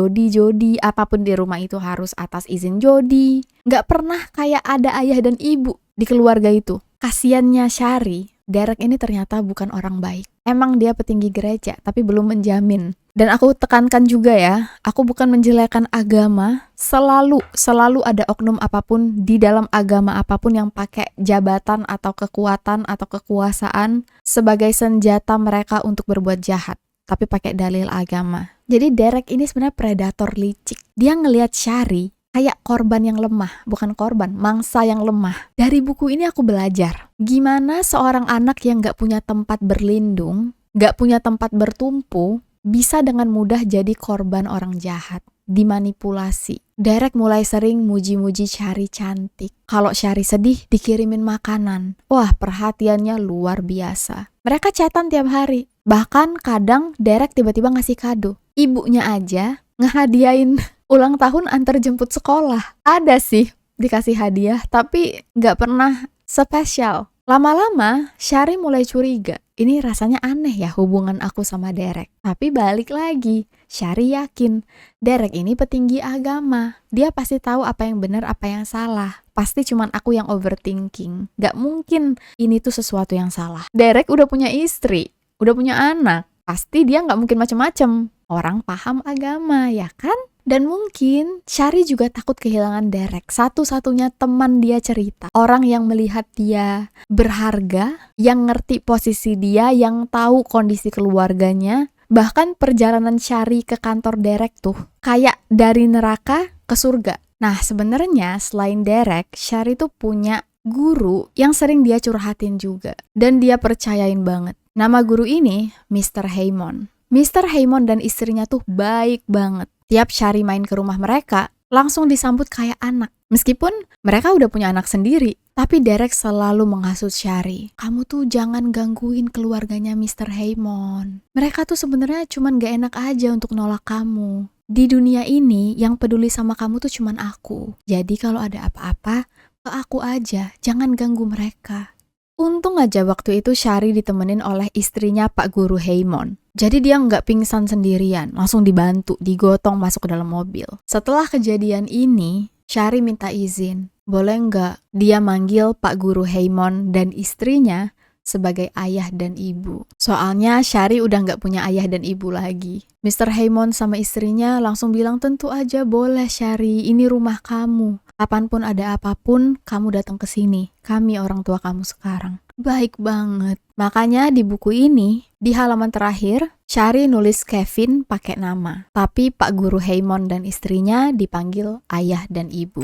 apapun di rumah itu harus atas izin Jody. Nggak pernah kayak ada ayah dan ibu di keluarga itu. Kasiannya Shari, Derek ini ternyata bukan orang baik. Emang dia petinggi gereja, tapi belum menjamin. Dan aku tekankan juga ya, aku bukan menjelekkan agama. Selalu ada oknum apapun di dalam agama apapun yang pakai jabatan atau kekuatan atau kekuasaan sebagai senjata mereka untuk berbuat jahat. Tapi pakai dalil agama. Jadi Derek ini sebenarnya predator licik. Dia ngelihat Shari kayak korban yang lemah, bukan korban, mangsa yang lemah. Dari buku ini aku belajar gimana seorang anak yang gak punya tempat berlindung, gak punya tempat bertumpu, bisa dengan mudah jadi korban orang jahat, dimanipulasi. Derek mulai sering muji-muji Shari cantik. Kalau Shari sedih, dikirimin makanan. Wah, perhatiannya luar biasa. Mereka chatan tiap hari. Bahkan kadang Derek tiba-tiba ngasih kado. Ibunya aja ngehadiahin ulang tahun antar jemput sekolah. Ada sih dikasih hadiah, tapi nggak pernah spesial. Lama-lama, Shari mulai curiga. Ini rasanya aneh ya hubungan aku sama Derek. Tapi balik lagi, Shari yakin Derek ini petinggi agama. Dia pasti tahu apa yang benar, apa yang salah. Pasti cuman aku yang overthinking. Gak mungkin ini tuh sesuatu yang salah. Derek udah punya istri, udah punya anak. Pasti dia gak mungkin macem-macem. Orang paham agama, ya kan? Dan mungkin Shari juga takut kehilangan Derek, satu-satunya teman dia cerita. Orang yang melihat dia berharga, yang ngerti posisi dia, yang tahu kondisi keluarganya. Bahkan perjalanan Shari ke kantor Derek tuh kayak dari neraka ke surga. Nah sebenarnya selain Derek, Shari tuh punya guru yang sering dia curhatin juga. Dan dia percayain banget. Nama guru ini Mr. Haymon. Mr. Haymon dan istrinya tuh baik banget. Tiap Shari main ke rumah mereka, langsung disambut kayak anak. Meskipun mereka udah punya anak sendiri, tapi Derek selalu menghasut Shari. Kamu tuh jangan gangguin keluarganya Mr. Haymon. Mereka tuh sebenarnya cuman gak enak aja untuk nolak kamu. Di dunia ini, yang peduli sama kamu tuh cuman aku. Jadi kalau ada apa-apa, ke aku aja, jangan ganggu mereka. Untung aja waktu itu Shari ditemenin oleh istrinya Pak Guru Haymon. Jadi dia nggak pingsan sendirian, langsung dibantu, digotong masuk ke dalam mobil. Setelah kejadian ini, Shari minta izin. Boleh nggak dia manggil Pak Guru Haymon dan istrinya sebagai ayah dan ibu. Soalnya Shari udah nggak punya ayah dan ibu lagi. Mr. Haymon sama istrinya langsung bilang, tentu aja boleh Shari, ini rumah kamu. Kapanpun ada apapun, kamu datang ke sini. Kami orang tua kamu sekarang. Baik banget. Makanya di buku ini, di halaman terakhir, Shari nulis Kevin pakai nama. Tapi Pak Guru Haymon dan istrinya dipanggil ayah dan ibu.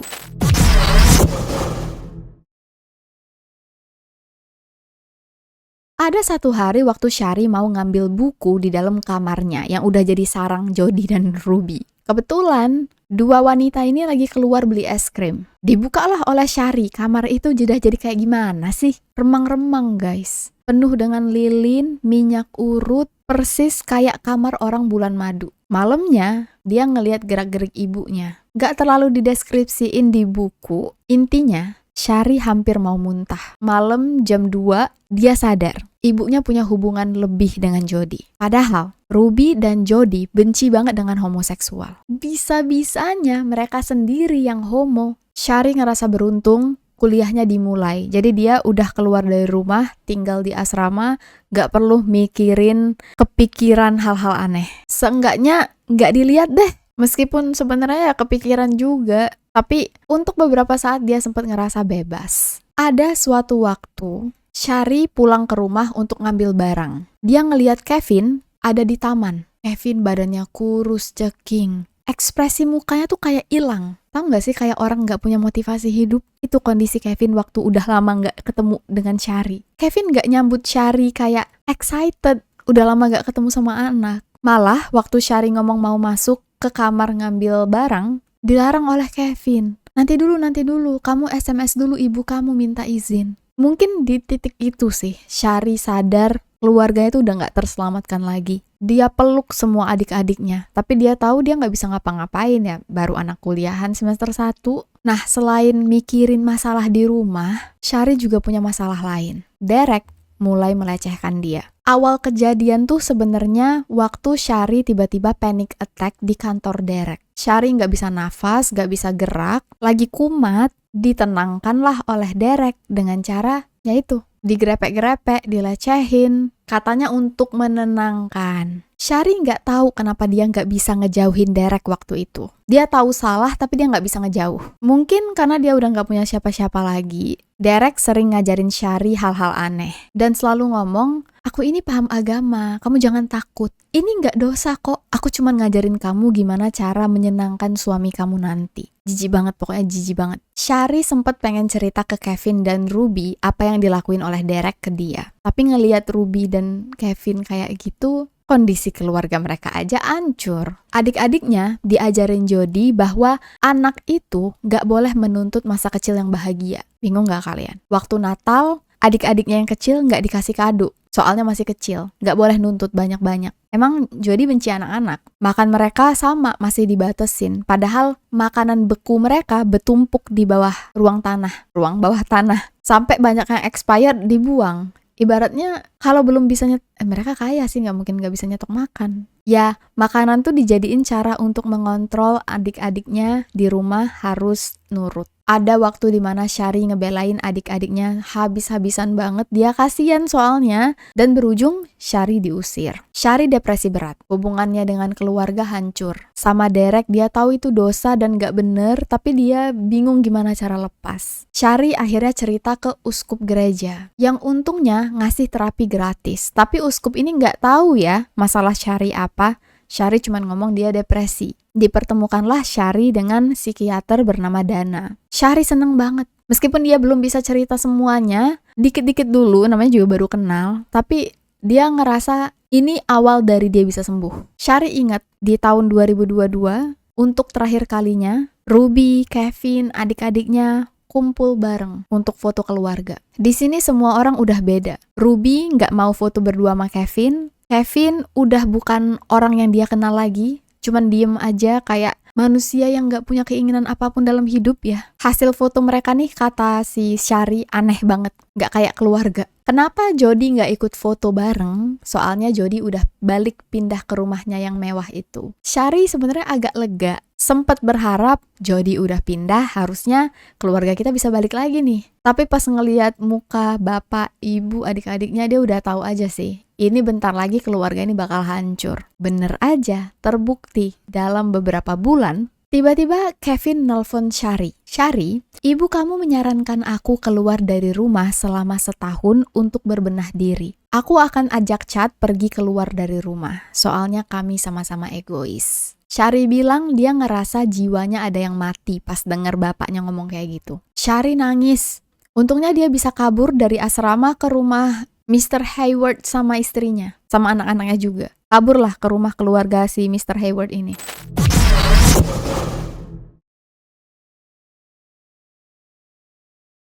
Ada satu hari waktu Shari mau ngambil buku di dalam kamarnya yang udah jadi sarang Jody dan Ruby. Kebetulan, dua wanita ini lagi keluar beli es krim. Dibukalah oleh Shari, kamar itu jadi kayak gimana sih? Remang-remang guys. Penuh dengan lilin, minyak urut, persis kayak kamar orang bulan madu. Malamnya, dia ngelihat gerak-gerik ibunya. Gak terlalu dideskripsiin di buku, intinya Shari hampir mau muntah. Malam jam 2, dia sadar ibunya punya hubungan lebih dengan Jody. Padahal Ruby dan Jody benci banget dengan homoseksual. Bisa-bisanya mereka sendiri yang homo. Shari ngerasa beruntung, kuliahnya dimulai. Jadi dia udah keluar dari rumah, tinggal di asrama, gak perlu mikirin kepikiran hal-hal aneh. Seenggaknya gak dilihat deh. Meskipun sebenarnya ya kepikiran juga. Tapi untuk beberapa saat dia sempat ngerasa bebas. Ada suatu waktu, Shari pulang ke rumah untuk ngambil barang. Dia ngelihat Kevin ada di taman. Kevin badannya kurus, ceking. Ekspresi mukanya tuh kayak hilang. Tahu gak sih kayak orang gak punya motivasi hidup? Itu kondisi Kevin waktu udah lama gak ketemu dengan Shari. Kevin gak nyambut Shari kayak excited. Udah lama gak ketemu sama anak. Malah waktu Shari ngomong mau masuk ke kamar ngambil barang, dilarang oleh Kevin. Nanti dulu, kamu SMS dulu ibu kamu minta izin. Mungkin di titik itu sih, Shari sadar keluarganya itu udah gak terselamatkan lagi. Dia peluk semua adik-adiknya, tapi dia tahu dia gak bisa ngapa-ngapain ya, baru anak kuliahan semester 1. Nah, selain mikirin masalah di rumah, Shari juga punya masalah lain. Derek mulai melecehkan dia. Awal kejadian tuh sebenarnya waktu Shari tiba-tiba panic attack di kantor Derek. Shari gak bisa nafas, gak bisa gerak, lagi kumat, ditenangkanlah oleh Derek dengan cara, yaitu digrepek-grepek, dilecehin, katanya untuk menenangkan. Shari nggak tahu kenapa dia nggak bisa ngejauhin Derek waktu itu. Dia tahu salah tapi dia nggak bisa ngejauh. Mungkin karena dia udah nggak punya siapa-siapa lagi. Derek sering ngajarin Shari hal-hal aneh dan selalu ngomong, aku ini paham agama, kamu jangan takut. Ini nggak dosa kok, aku cuma ngajarin kamu gimana cara menyenangkan suami kamu nanti. Jijik banget, pokoknya jijik banget. Shari sempat pengen cerita ke Kevin dan Ruby apa yang dilakuin oleh Derek ke dia. Tapi ngelihat Ruby dan Kevin kayak gitu, kondisi keluarga mereka aja hancur. Adik-adiknya diajarin Jody bahwa anak itu gak boleh menuntut masa kecil yang bahagia. Bingung gak kalian? Waktu Natal, adik-adiknya yang kecil gak dikasih kado. Soalnya masih kecil, gak boleh nuntut banyak-banyak. Emang Jody benci anak-anak. Makan mereka sama, masih dibatesin. Padahal makanan beku mereka bertumpuk di bawah ruang bawah tanah. Sampai banyak yang expired dibuang. Ibaratnya Kalau belum bisa mereka kaya sih, nggak mungkin nggak bisa nyetok makan. Ya, makanan tuh dijadiin cara untuk mengontrol adik-adiknya di rumah harus nurut. Ada waktu dimana Shari ngebelain adik-adiknya habis-habisan banget. Dia kasihan soalnya. Dan berujung Shari diusir. Shari depresi berat. Hubungannya dengan keluarga hancur. Sama Derek dia tahu itu dosa dan gak bener. Tapi dia bingung gimana cara lepas. Shari akhirnya cerita ke uskup gereja. Yang untungnya ngasih terapi gratis. Tapi uskup ini gak tahu ya masalah Shari apa. Shari cuma ngomong dia depresi. Dipertemukanlah Shari dengan psikiater bernama Dana. Shari seneng banget. Meskipun dia belum bisa cerita semuanya, dikit-dikit dulu, namanya juga baru kenal, tapi dia ngerasa ini awal dari dia bisa sembuh. Shari ingat di tahun 2022, untuk terakhir kalinya, Ruby, Kevin, adik-adiknya kumpul bareng untuk foto keluarga. Di sini semua orang udah beda. Ruby nggak mau foto berdua sama Kevin. Kevin udah bukan orang yang dia kenal lagi, cuman diem aja kayak manusia yang gak punya keinginan apapun dalam hidup ya. Hasil foto mereka nih kata si Shari aneh banget, gak kayak keluarga. Kenapa Jody gak ikut foto bareng? Soalnya Jody udah balik pindah ke rumahnya yang mewah itu. Shari sebenarnya agak lega, sempet berharap Jody udah pindah, harusnya keluarga kita bisa balik lagi nih. Tapi pas ngelihat muka bapak, ibu, adik-adiknya dia udah tahu aja sih. Ini bentar lagi keluarga ini bakal hancur. Bener aja, terbukti dalam beberapa bulan, tiba-tiba Kevin nelpon Shari. Shari, ibu kamu menyarankan aku keluar dari rumah selama setahun untuk berbenah diri. Aku akan ajak Chad pergi keluar dari rumah, soalnya kami sama-sama egois. Shari bilang dia ngerasa jiwanya ada yang mati pas denger bapaknya ngomong kayak gitu. Shari nangis. Untungnya dia bisa kabur dari asrama ke rumah Mr. Hayward sama istrinya, sama anak-anaknya juga. Kaburlah ke rumah keluarga si Mr. Hayward ini.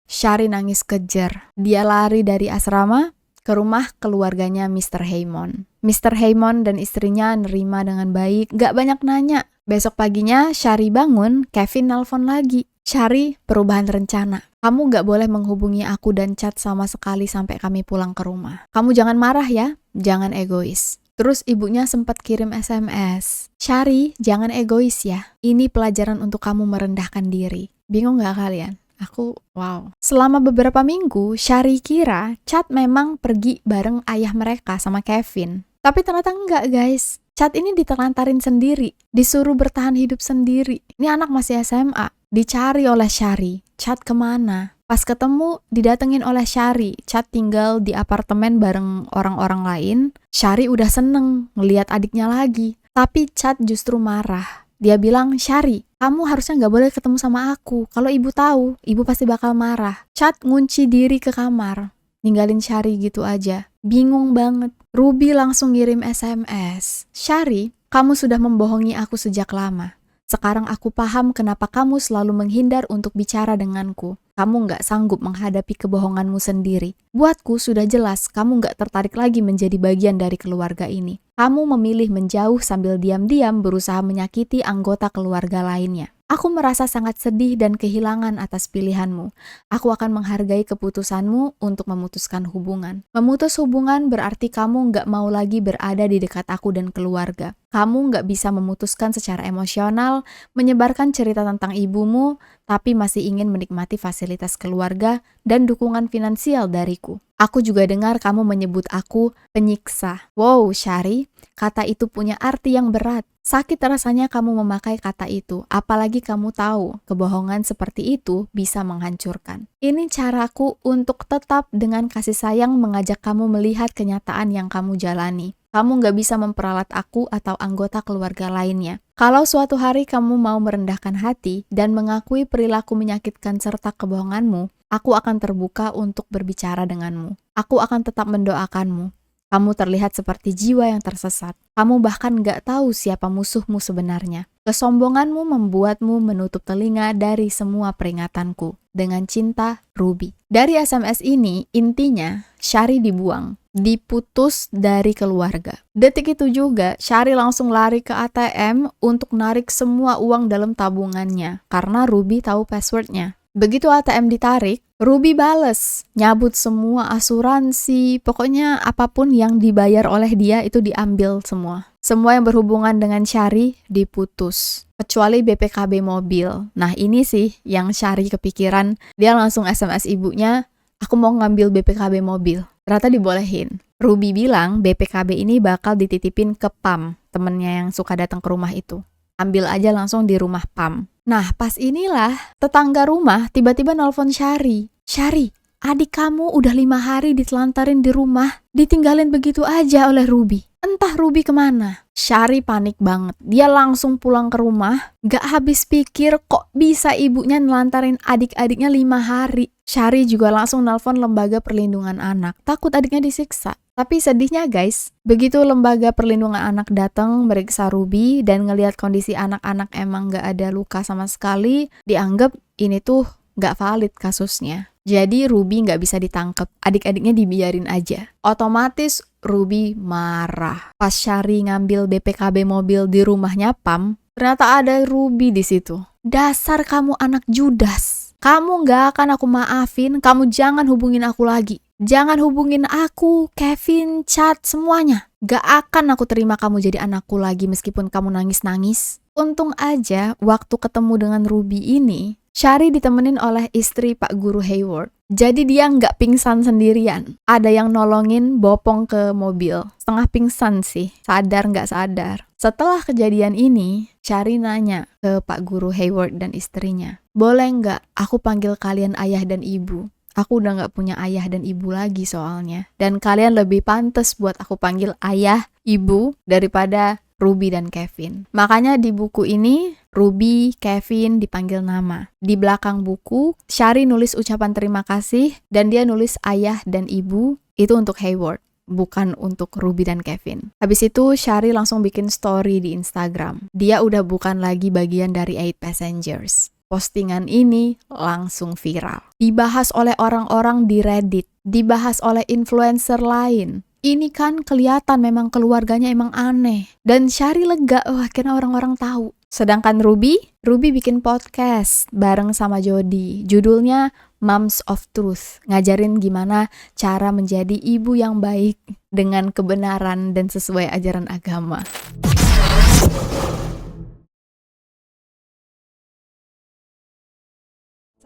Shari nangis kejer. Dia lari dari asrama ke rumah keluarganya Mr. Haymon. Mr. Haymon dan istrinya nerima dengan baik, gak banyak nanya. Besok paginya Shari bangun, Kevin nelpon lagi. Shari, perubahan rencana. Kamu gak boleh menghubungi aku dan Chad sama sekali sampai kami pulang ke rumah. Kamu jangan marah ya, jangan egois. Terus ibunya sempat kirim SMS. Shari, jangan egois ya. Ini pelajaran untuk kamu merendahkan diri. Bingung gak kalian? Aku, wow. Selama beberapa minggu, Shari kira Chad memang pergi bareng ayah mereka sama Kevin. Tapi ternyata enggak guys. Chad ini ditelantarin sendiri. Disuruh bertahan hidup sendiri. Ini anak masih SMA. Dicari oleh Shari. Chad kemana? Pas ketemu, didatengin oleh Shari. Chad tinggal di apartemen bareng orang-orang lain. Shari udah seneng ngeliat adiknya lagi. Tapi Chad justru marah. Dia bilang, Shari, kamu harusnya gak boleh ketemu sama aku. Kalau ibu tahu, ibu pasti bakal marah. Chad ngunci diri ke kamar. Ninggalin Shari gitu aja. Bingung banget. Ruby langsung ngirim SMS. Shari, kamu sudah membohongi aku sejak lama. Sekarang aku paham kenapa kamu selalu menghindar untuk bicara denganku. Kamu gak sanggup menghadapi kebohonganmu sendiri. Buatku sudah jelas kamu gak tertarik lagi menjadi bagian dari keluarga ini. Kamu memilih menjauh sambil diam-diam berusaha menyakiti anggota keluarga lainnya. Aku merasa sangat sedih dan kehilangan atas pilihanmu. Aku akan menghargai keputusanmu untuk memutuskan hubungan. Memutus hubungan berarti kamu gak mau lagi berada di dekat aku dan keluarga. Kamu gak bisa memutuskan secara emosional, menyebarkan cerita tentang ibumu, tapi masih ingin menikmati fasilitas keluarga dan dukungan finansial dariku. Aku juga dengar kamu menyebut aku penyiksa. Wow, Shari, kata itu punya arti yang berat. Sakit rasanya kamu memakai kata itu, apalagi kamu tahu kebohongan seperti itu bisa menghancurkan. Ini caraku untuk tetap dengan kasih sayang mengajak kamu melihat kenyataan yang kamu jalani. Kamu gak bisa memperalat aku atau anggota keluarga lainnya. Kalau suatu hari kamu mau merendahkan hati dan mengakui perilaku menyakitkan serta kebohonganmu, aku akan terbuka untuk berbicara denganmu. Aku akan tetap mendoakanmu. Kamu terlihat seperti jiwa yang tersesat. Kamu bahkan gak tahu siapa musuhmu sebenarnya. Kesombonganmu membuatmu menutup telinga dari semua peringatanku. Dengan cinta, Ruby. Dari SMS ini, intinya, Shari dibuang. Diputus dari keluarga. Detik itu juga, Shari langsung lari ke ATM untuk narik semua uang dalam tabungannya. Karena Ruby tahu passwordnya. Begitu ATM ditarik, Ruby bales, nyabut semua asuransi, pokoknya apapun yang dibayar oleh dia itu diambil semua. Semua yang berhubungan dengan Syari diputus, kecuali BPKB mobil. Nah ini sih yang Syari kepikiran, dia langsung SMS ibunya, aku mau ngambil BPKB mobil. Ternyata dibolehin. Ruby bilang BPKB ini bakal dititipin ke Pam, temennya yang suka datang ke rumah itu. Ambil aja langsung di rumah Pam. Nah, pas inilah tetangga rumah tiba-tiba nelpon Syari. Syari, adik kamu udah 5 hari ditelantarin di rumah, ditinggalin begitu aja oleh Ruby. Entah Ruby kemana. Syari panik banget. Dia langsung pulang ke rumah, gak habis pikir kok bisa ibunya nelantarin adik-adiknya 5 hari. Syari juga langsung nelpon lembaga perlindungan anak, takut adiknya disiksa. Tapi sedihnya guys, begitu lembaga perlindungan anak datang meriksa Ruby dan ngelihat kondisi anak-anak emang gak ada luka sama sekali, dianggap ini tuh gak valid kasusnya. Jadi Ruby gak bisa ditangkap, adik-adiknya dibiarin aja. Otomatis Ruby marah. Pas Syari ngambil BPKB mobil di rumahnya Pam, ternyata ada Ruby di situ. Dasar kamu anak Judas. Kamu gak akan aku maafin, kamu jangan hubungin aku lagi. Jangan hubungin aku, Kevin, Chad, semuanya. Gak akan aku terima kamu jadi anakku lagi meskipun kamu nangis-nangis. Untung aja waktu ketemu dengan Ruby ini, Syari ditemenin oleh istri Pak Guru Hayward. Jadi dia nggak pingsan sendirian. Ada yang nolongin bopong ke mobil. Setengah pingsan sih, sadar nggak sadar. Setelah kejadian ini, Syari nanya ke Pak Guru Hayward dan istrinya, boleh nggak aku panggil kalian ayah dan ibu? Aku udah gak punya ayah dan ibu lagi soalnya. Dan kalian lebih pantas buat aku panggil ayah, ibu, daripada Ruby dan Kevin. Makanya di buku ini, Ruby, Kevin dipanggil nama. Di belakang buku, Syari nulis ucapan terima kasih, dan dia nulis ayah dan ibu, itu untuk Hayward, bukan untuk Ruby dan Kevin. Habis itu, Syari langsung bikin story di Instagram. Dia udah bukan lagi bagian dari 8 Passengers. Postingan ini langsung viral. Dibahas oleh orang-orang di Reddit, dibahas oleh influencer lain. Ini kan kelihatan memang keluarganya emang aneh. Dan Syari lega, wah akhirnya orang-orang tahu. Sedangkan Ruby bikin podcast bareng sama Jody. Judulnya Moms of Truth. Ngajarin gimana cara menjadi ibu yang baik dengan kebenaran dan sesuai ajaran agama.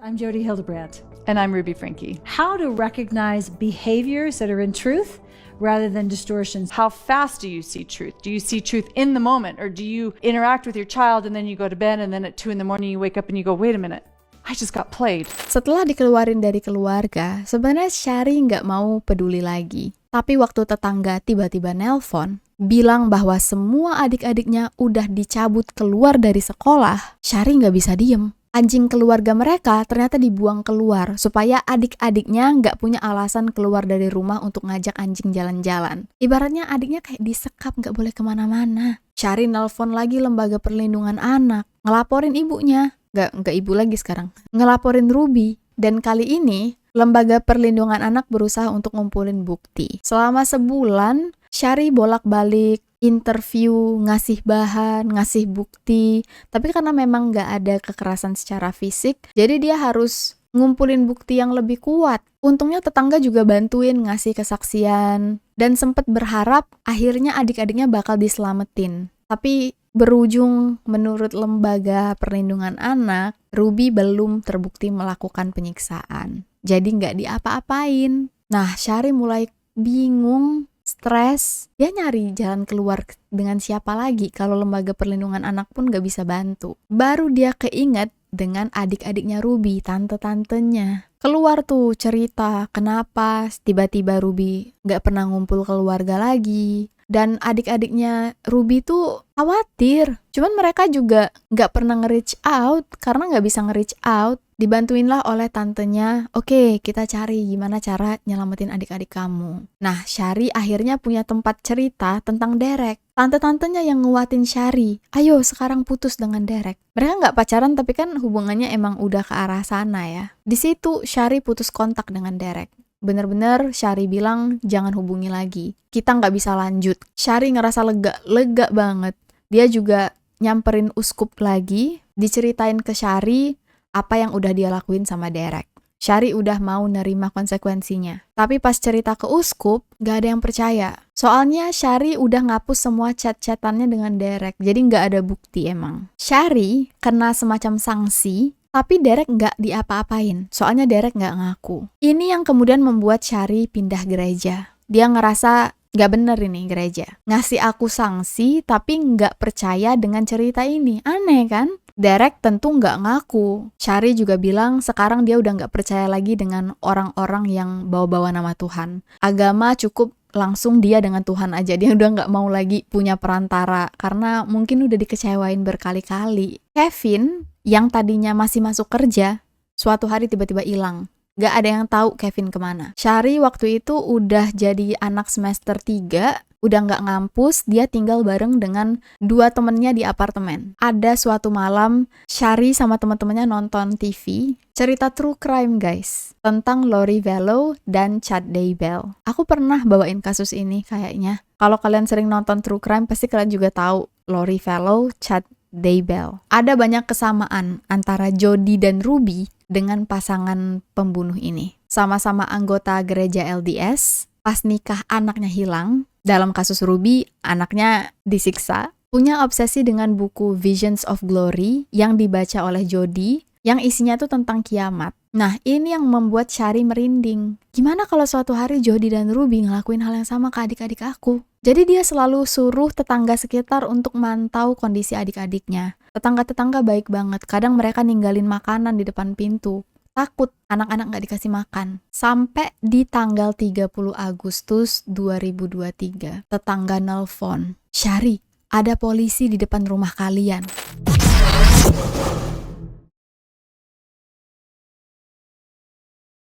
I'm Jody Hildebrandt. And I'm Ruby Frankie. How to recognize behaviors that are in truth rather than distortions. How fast do you see truth? Do you see truth in the moment, or do you interact with your child and then you go to bed and then at 2 a.m. you wake up and you go, wait a minute, I just got played. Setelah dikeluarin dari keluarga, sebenarnya Syari nggak mau peduli lagi. Tapi waktu tetangga tiba-tiba nelpon, bilang bahwa semua adik-adiknya udah dicabut keluar dari sekolah, Syari nggak bisa diem. Anjing keluarga mereka ternyata dibuang keluar supaya adik-adiknya nggak punya alasan keluar dari rumah untuk ngajak anjing jalan-jalan. Ibaratnya adiknya kayak disekap, nggak boleh kemana-mana. Syari nelpon lagi lembaga perlindungan anak, ngelaporin ibunya. Nggak ibu lagi sekarang. Ngelaporin Ruby. Dan kali ini, lembaga perlindungan anak berusaha untuk ngumpulin bukti. Selama sebulan, Syari bolak-balik interview, ngasih bahan, ngasih bukti. Tapi karena memang nggak ada kekerasan secara fisik, jadi dia harus ngumpulin bukti yang lebih kuat. Untungnya tetangga juga bantuin ngasih kesaksian. Dan sempat berharap akhirnya adik-adiknya bakal diselamatin. Tapi berujung menurut lembaga perlindungan anak, Ruby belum terbukti melakukan penyiksaan. Jadi nggak diapa-apain. Nah, Syari mulai bingung, stres, dia nyari jalan keluar dengan siapa lagi kalau lembaga perlindungan anak pun gak bisa bantu. Baru dia keinget dengan adik-adiknya Ruby, tante-tantenya. Keluar tuh cerita kenapa tiba-tiba Ruby gak pernah ngumpul keluarga lagi. Dan adik-adiknya Ruby tuh khawatir. Cuman mereka juga gak pernah nge-reach out karena gak bisa nge-reach out. Dibantuinlah oleh tantenya, oke, kita cari gimana cara nyelamatin adik-adik kamu. Nah, Syari akhirnya punya tempat cerita tentang Derek. Tante-tantenya yang nguatin Syari, ayo sekarang putus dengan Derek. Mereka nggak pacaran tapi kan hubungannya emang udah ke arah sana ya. Di situ Syari putus kontak dengan Derek. Bener-bener Syari bilang jangan hubungi lagi. Kita nggak bisa lanjut. Syari ngerasa lega banget. Dia juga nyamperin uskup lagi, diceritain ke Syari apa yang udah dia lakuin sama Derek. Syari udah mau nerima konsekuensinya. Tapi pas cerita ke uskup, gak ada yang percaya. Soalnya Syari udah ngapus semua chat-chatannya dengan Derek, jadi gak ada bukti emang. Syari kena semacam sanksi, tapi Derek nggak diapa-apain, soalnya Derek nggak ngaku. Ini yang kemudian membuat Syari pindah gereja. Dia ngerasa nggak bener ini gereja. Ngasih aku sanksi, tapi nggak percaya dengan cerita ini. Aneh kan? Derek tentu nggak ngaku. Syari juga bilang sekarang dia udah nggak percaya lagi dengan orang-orang yang bawa-bawa nama Tuhan. Agama cukup langsung dia dengan Tuhan aja. Dia udah nggak mau lagi punya perantara, karena mungkin udah dikecewain berkali-kali. Kevin yang tadinya masih masuk kerja, suatu hari tiba-tiba hilang. Gak ada yang tahu Kevin kemana. Syari waktu itu udah jadi anak semester 3, udah gak ngampus, dia tinggal bareng dengan 2 temennya di apartemen. Ada suatu malam, Syari sama teman-temannya nonton TV, cerita true crime guys, tentang Lori Vallow dan Chad Daybell. Aku pernah bawain kasus ini kayaknya. Kalau kalian sering nonton true crime, pasti kalian juga tahu Lori Vallow, Chad Daybell. Ada banyak kesamaan antara Jody dan Ruby dengan pasangan pembunuh ini. Sama-sama anggota gereja LDS, pas nikah anaknya hilang. Dalam kasus Ruby, anaknya disiksa. Punya obsesi dengan buku Visions of Glory yang dibaca oleh Jody, yang isinya tuh tentang kiamat. Nah, ini yang membuat Syari merinding. Gimana kalau suatu hari Jody dan Ruby ngelakuin hal yang sama ke adik-adik aku? Jadi dia selalu suruh tetangga sekitar untuk mantau kondisi adik-adiknya. Tetangga-tetangga baik banget, kadang mereka ninggalin makanan di depan pintu. Takut anak-anak gak dikasih makan. Sampai di tanggal 30 Agustus 2023, tetangga nelpon, "Syari, ada polisi di depan rumah kalian."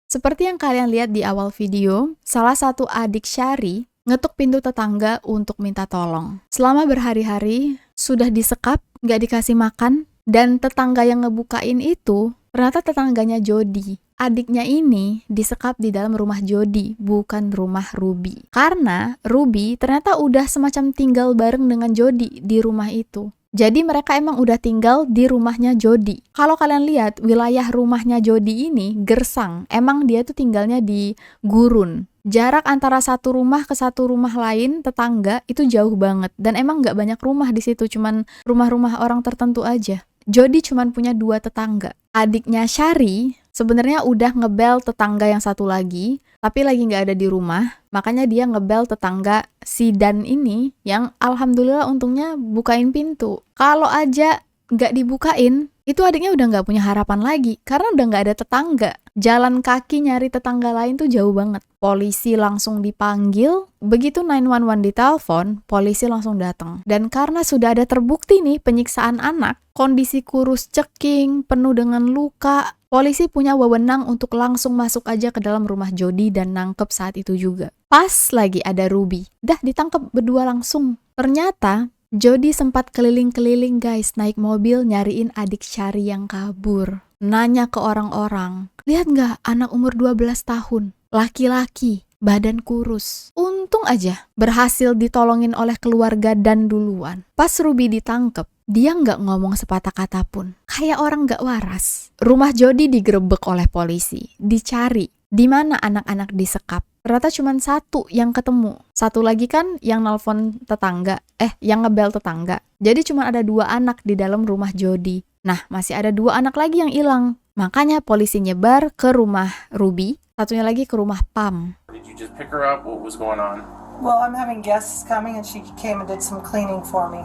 Seperti yang kalian lihat di awal video, salah satu adik Syari ngetuk pintu tetangga untuk minta tolong. Selama berhari-hari, sudah disekap, gak dikasih makan, dan tetangga yang ngebukain itu, ternyata tetangganya Jody. Adiknya ini disekap di dalam rumah Jody, bukan rumah Ruby. Karena Ruby ternyata udah semacam tinggal bareng dengan Jody di rumah itu. Jadi mereka emang udah tinggal di rumahnya Jody. Kalau kalian lihat, wilayah rumahnya Jody ini gersang. Emang dia tuh tinggalnya di gurun. Jarak antara satu rumah ke satu rumah lain, tetangga, itu jauh banget. Dan emang gak banyak rumah di situ, cuman rumah-rumah orang tertentu aja. Jody cuman punya 2 tetangga. Adiknya Syari sebenarnya udah ngebel tetangga yang satu lagi, tapi lagi nggak ada di rumah. Makanya dia ngebel tetangga si Dan ini, yang alhamdulillah untungnya bukain pintu. Kalau aja nggak dibukain, itu adiknya udah nggak punya harapan lagi, karena udah nggak ada tetangga. Jalan kaki nyari tetangga lain tuh jauh banget. Polisi langsung dipanggil, begitu 911 ditelepon, polisi langsung datang. Dan karena sudah ada terbukti nih penyiksaan anak, kondisi kurus ceking, penuh dengan luka, polisi punya wewenang untuk langsung masuk aja ke dalam rumah Jody dan nangkep saat itu juga. Pas lagi ada Ruby, dah ditangkep berdua langsung. Ternyata Jody sempat keliling-keliling guys, naik mobil nyariin adik Syari yang kabur. Nanya ke orang-orang, lihat nggak anak umur 12 tahun, laki-laki, badan kurus. Untung aja berhasil ditolongin oleh keluarga Dan duluan. Pas Ruby ditangkep, dia nggak ngomong sepatah kata pun. Kayak orang nggak waras. Rumah Jody digerebek oleh polisi, dicari. Di mana anak-anak disekap? Ternyata cuma 1 yang ketemu. 1 lagi kan yang nelpon tetangga, yang ngebel tetangga. Jadi cuma ada 2 anak di dalam rumah Jody. Nah, masih ada 2 anak lagi yang hilang. Makanya polisi nyebar ke rumah Ruby, satunya lagi ke rumah Pam. Did you just pick her up? What was going on? Well, I'm having guests coming and she came and did some cleaning for me.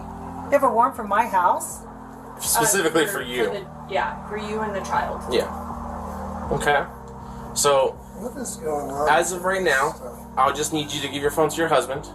You have a warrant for my house? Specifically for you. For you and the child. Yeah. Okay. So, What is going on? as of right now, I'll just need you to give your phone to your husband.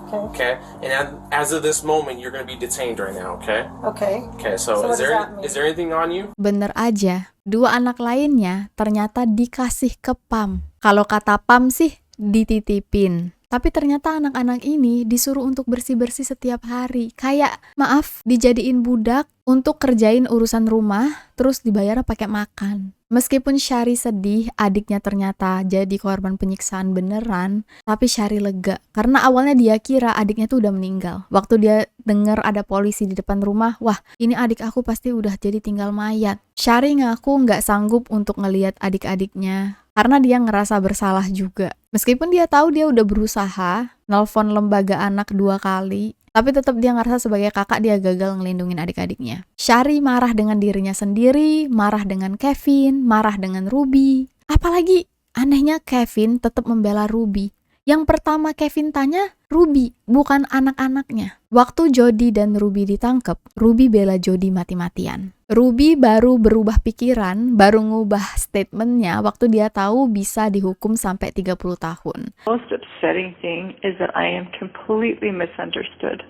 Okay. And as of this moment, you're going to be detained right now. Okay. Okay. Okay. So, what is does that mean? there anything on you? Bener aja, 2 anak lainnya ternyata dikasih ke Pam. Kalau kata Pam sih, dititipin. Tapi ternyata anak-anak ini disuruh untuk bersih-bersih setiap hari. Kayak, maaf, dijadiin budak untuk kerjain urusan rumah, terus dibayar pakai makan. Meskipun Syari sedih, adiknya ternyata jadi korban penyiksaan beneran, tapi Syari lega. Karena awalnya dia kira adiknya tuh udah meninggal. Waktu dia dengar ada polisi di depan rumah, wah, ini adik aku pasti udah jadi tinggal mayat. Syari ngaku nggak sanggup untuk ngelihat adik-adiknya, karena dia ngerasa bersalah juga. Meskipun dia tahu dia udah berusaha, nelpon lembaga anak 2 kali, tapi tetap dia ngerasa sebagai kakak dia gagal ngelindungin adik-adiknya. Syari marah dengan dirinya sendiri, marah dengan Kevin, marah dengan Ruby. Apalagi anehnya Kevin tetap membela Ruby. Yang pertama Kevin tanya Ruby, bukan anak-anaknya. Waktu Jody dan Ruby ditangkap, Ruby bela Jody mati-matian. Ruby baru berubah pikiran, baru ngubah statementnya waktu dia tahu bisa dihukum sampai 30 tahun. Most upsetting thing is that I am completely misunderstood.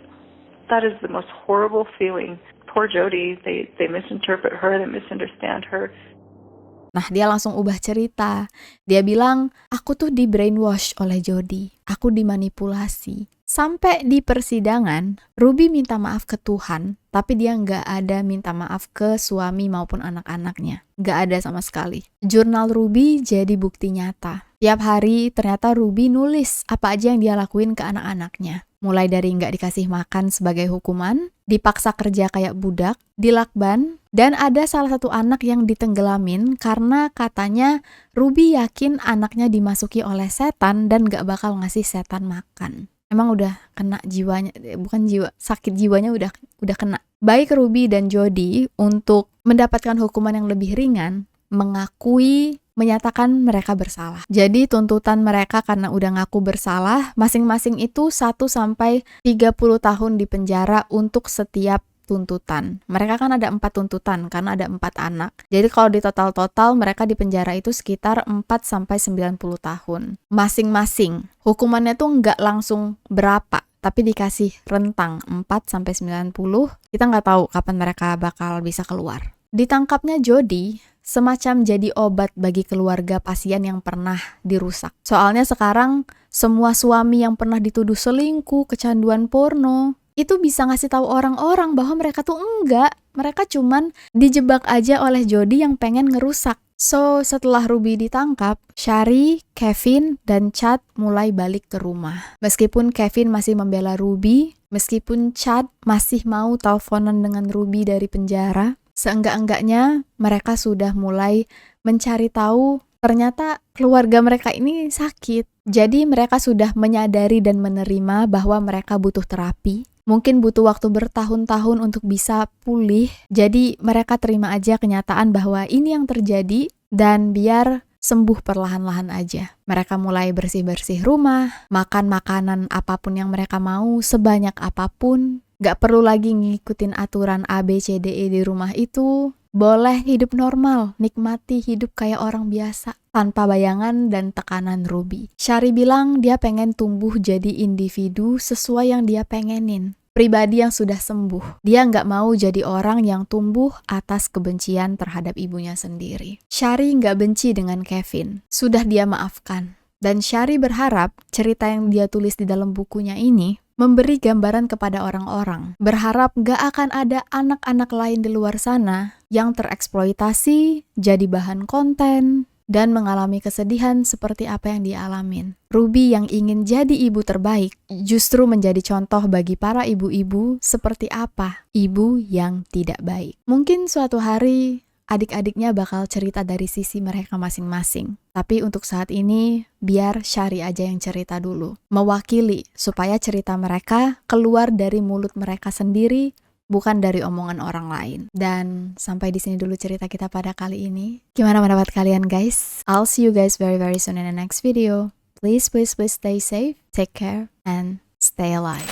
That is the most horrible feeling. Poor Jody, they misinterpret her, they misunderstand her. Nah, dia langsung ubah cerita. Dia bilang, aku tuh di brainwash oleh Jody. Aku dimanipulasi. Sampai di persidangan, Ruby minta maaf ke Tuhan, tapi dia nggak ada minta maaf ke suami maupun anak-anaknya. Nggak ada sama sekali. Jurnal Ruby jadi bukti nyata. Tiap hari ternyata Ruby nulis apa aja yang dia lakuin ke anak-anaknya. Mulai dari nggak dikasih makan sebagai hukuman, dipaksa kerja kayak budak, dilakban, dan ada salah satu anak yang ditenggelamin karena katanya Ruby yakin anaknya dimasuki oleh setan dan gak bakal ngasih setan makan. Emang udah kena jiwanya, bukan jiwa, sakit jiwanya udah kena. Baik Ruby dan Jody untuk mendapatkan hukuman yang lebih ringan, menyatakan mereka bersalah. Jadi tuntutan mereka karena udah ngaku bersalah, masing-masing itu 1-30 tahun di penjara untuk setiap tuntutan. Mereka kan ada 4 tuntutan karena ada 4 anak. Jadi kalau di total mereka di penjara itu sekitar 4-90 tahun. Masing-masing. Hukumannya tuh nggak langsung berapa, tapi dikasih rentang 4-90. Kita nggak tahu kapan mereka bakal bisa keluar. Ditangkapnya Jody semacam jadi obat bagi keluarga pasien yang pernah dirusak. Soalnya sekarang semua suami yang pernah dituduh selingkuh, kecanduan porno, itu bisa ngasih tahu orang-orang bahwa mereka tuh enggak. Mereka cuman dijebak aja oleh Jody yang pengen ngerusak. So, setelah Ruby ditangkap, Syari, Kevin, dan Chad mulai balik ke rumah. Meskipun Kevin masih membela Ruby, meskipun Chad masih mau teleponan dengan Ruby dari penjara, seenggak-enggaknya mereka sudah mulai mencari tahu ternyata keluarga mereka ini sakit. Jadi mereka sudah menyadari dan menerima bahwa mereka butuh terapi. Mungkin butuh waktu bertahun-tahun untuk bisa pulih. Jadi mereka terima aja kenyataan bahwa ini yang terjadi dan biar sembuh perlahan-lahan aja. Mereka mulai bersih-bersih rumah, makan makanan apapun yang mereka mau, sebanyak apapun. Gak perlu lagi ngikutin aturan A, B, C, D, E di rumah itu. Boleh hidup normal, nikmati hidup kayak orang biasa, tanpa bayangan dan tekanan Ruby. Syari bilang dia pengen tumbuh jadi individu sesuai yang dia pengenin. Pribadi yang sudah sembuh. Dia nggak mau jadi orang yang tumbuh atas kebencian terhadap ibunya sendiri. Syari nggak benci dengan Kevin. Sudah dia maafkan. Dan Syari berharap cerita yang dia tulis di dalam bukunya ini memberi gambaran kepada orang-orang. Berharap gak akan ada anak-anak lain di luar sana yang tereksploitasi, jadi bahan konten, dan mengalami kesedihan seperti apa yang dia alamin. Ruby yang ingin jadi ibu terbaik justru menjadi contoh bagi para ibu-ibu seperti apa ibu yang tidak baik. Mungkin suatu hari adik-adiknya bakal cerita dari sisi mereka masing-masing. Tapi untuk saat ini, biar Syari aja yang cerita dulu. Mewakili supaya cerita mereka keluar dari mulut mereka sendiri, bukan dari omongan orang lain. Dan sampai di sini dulu cerita kita pada kali ini. Gimana pendapat kalian guys? I'll see you guys very very soon in the next video. Please stay safe, take care, and stay alive.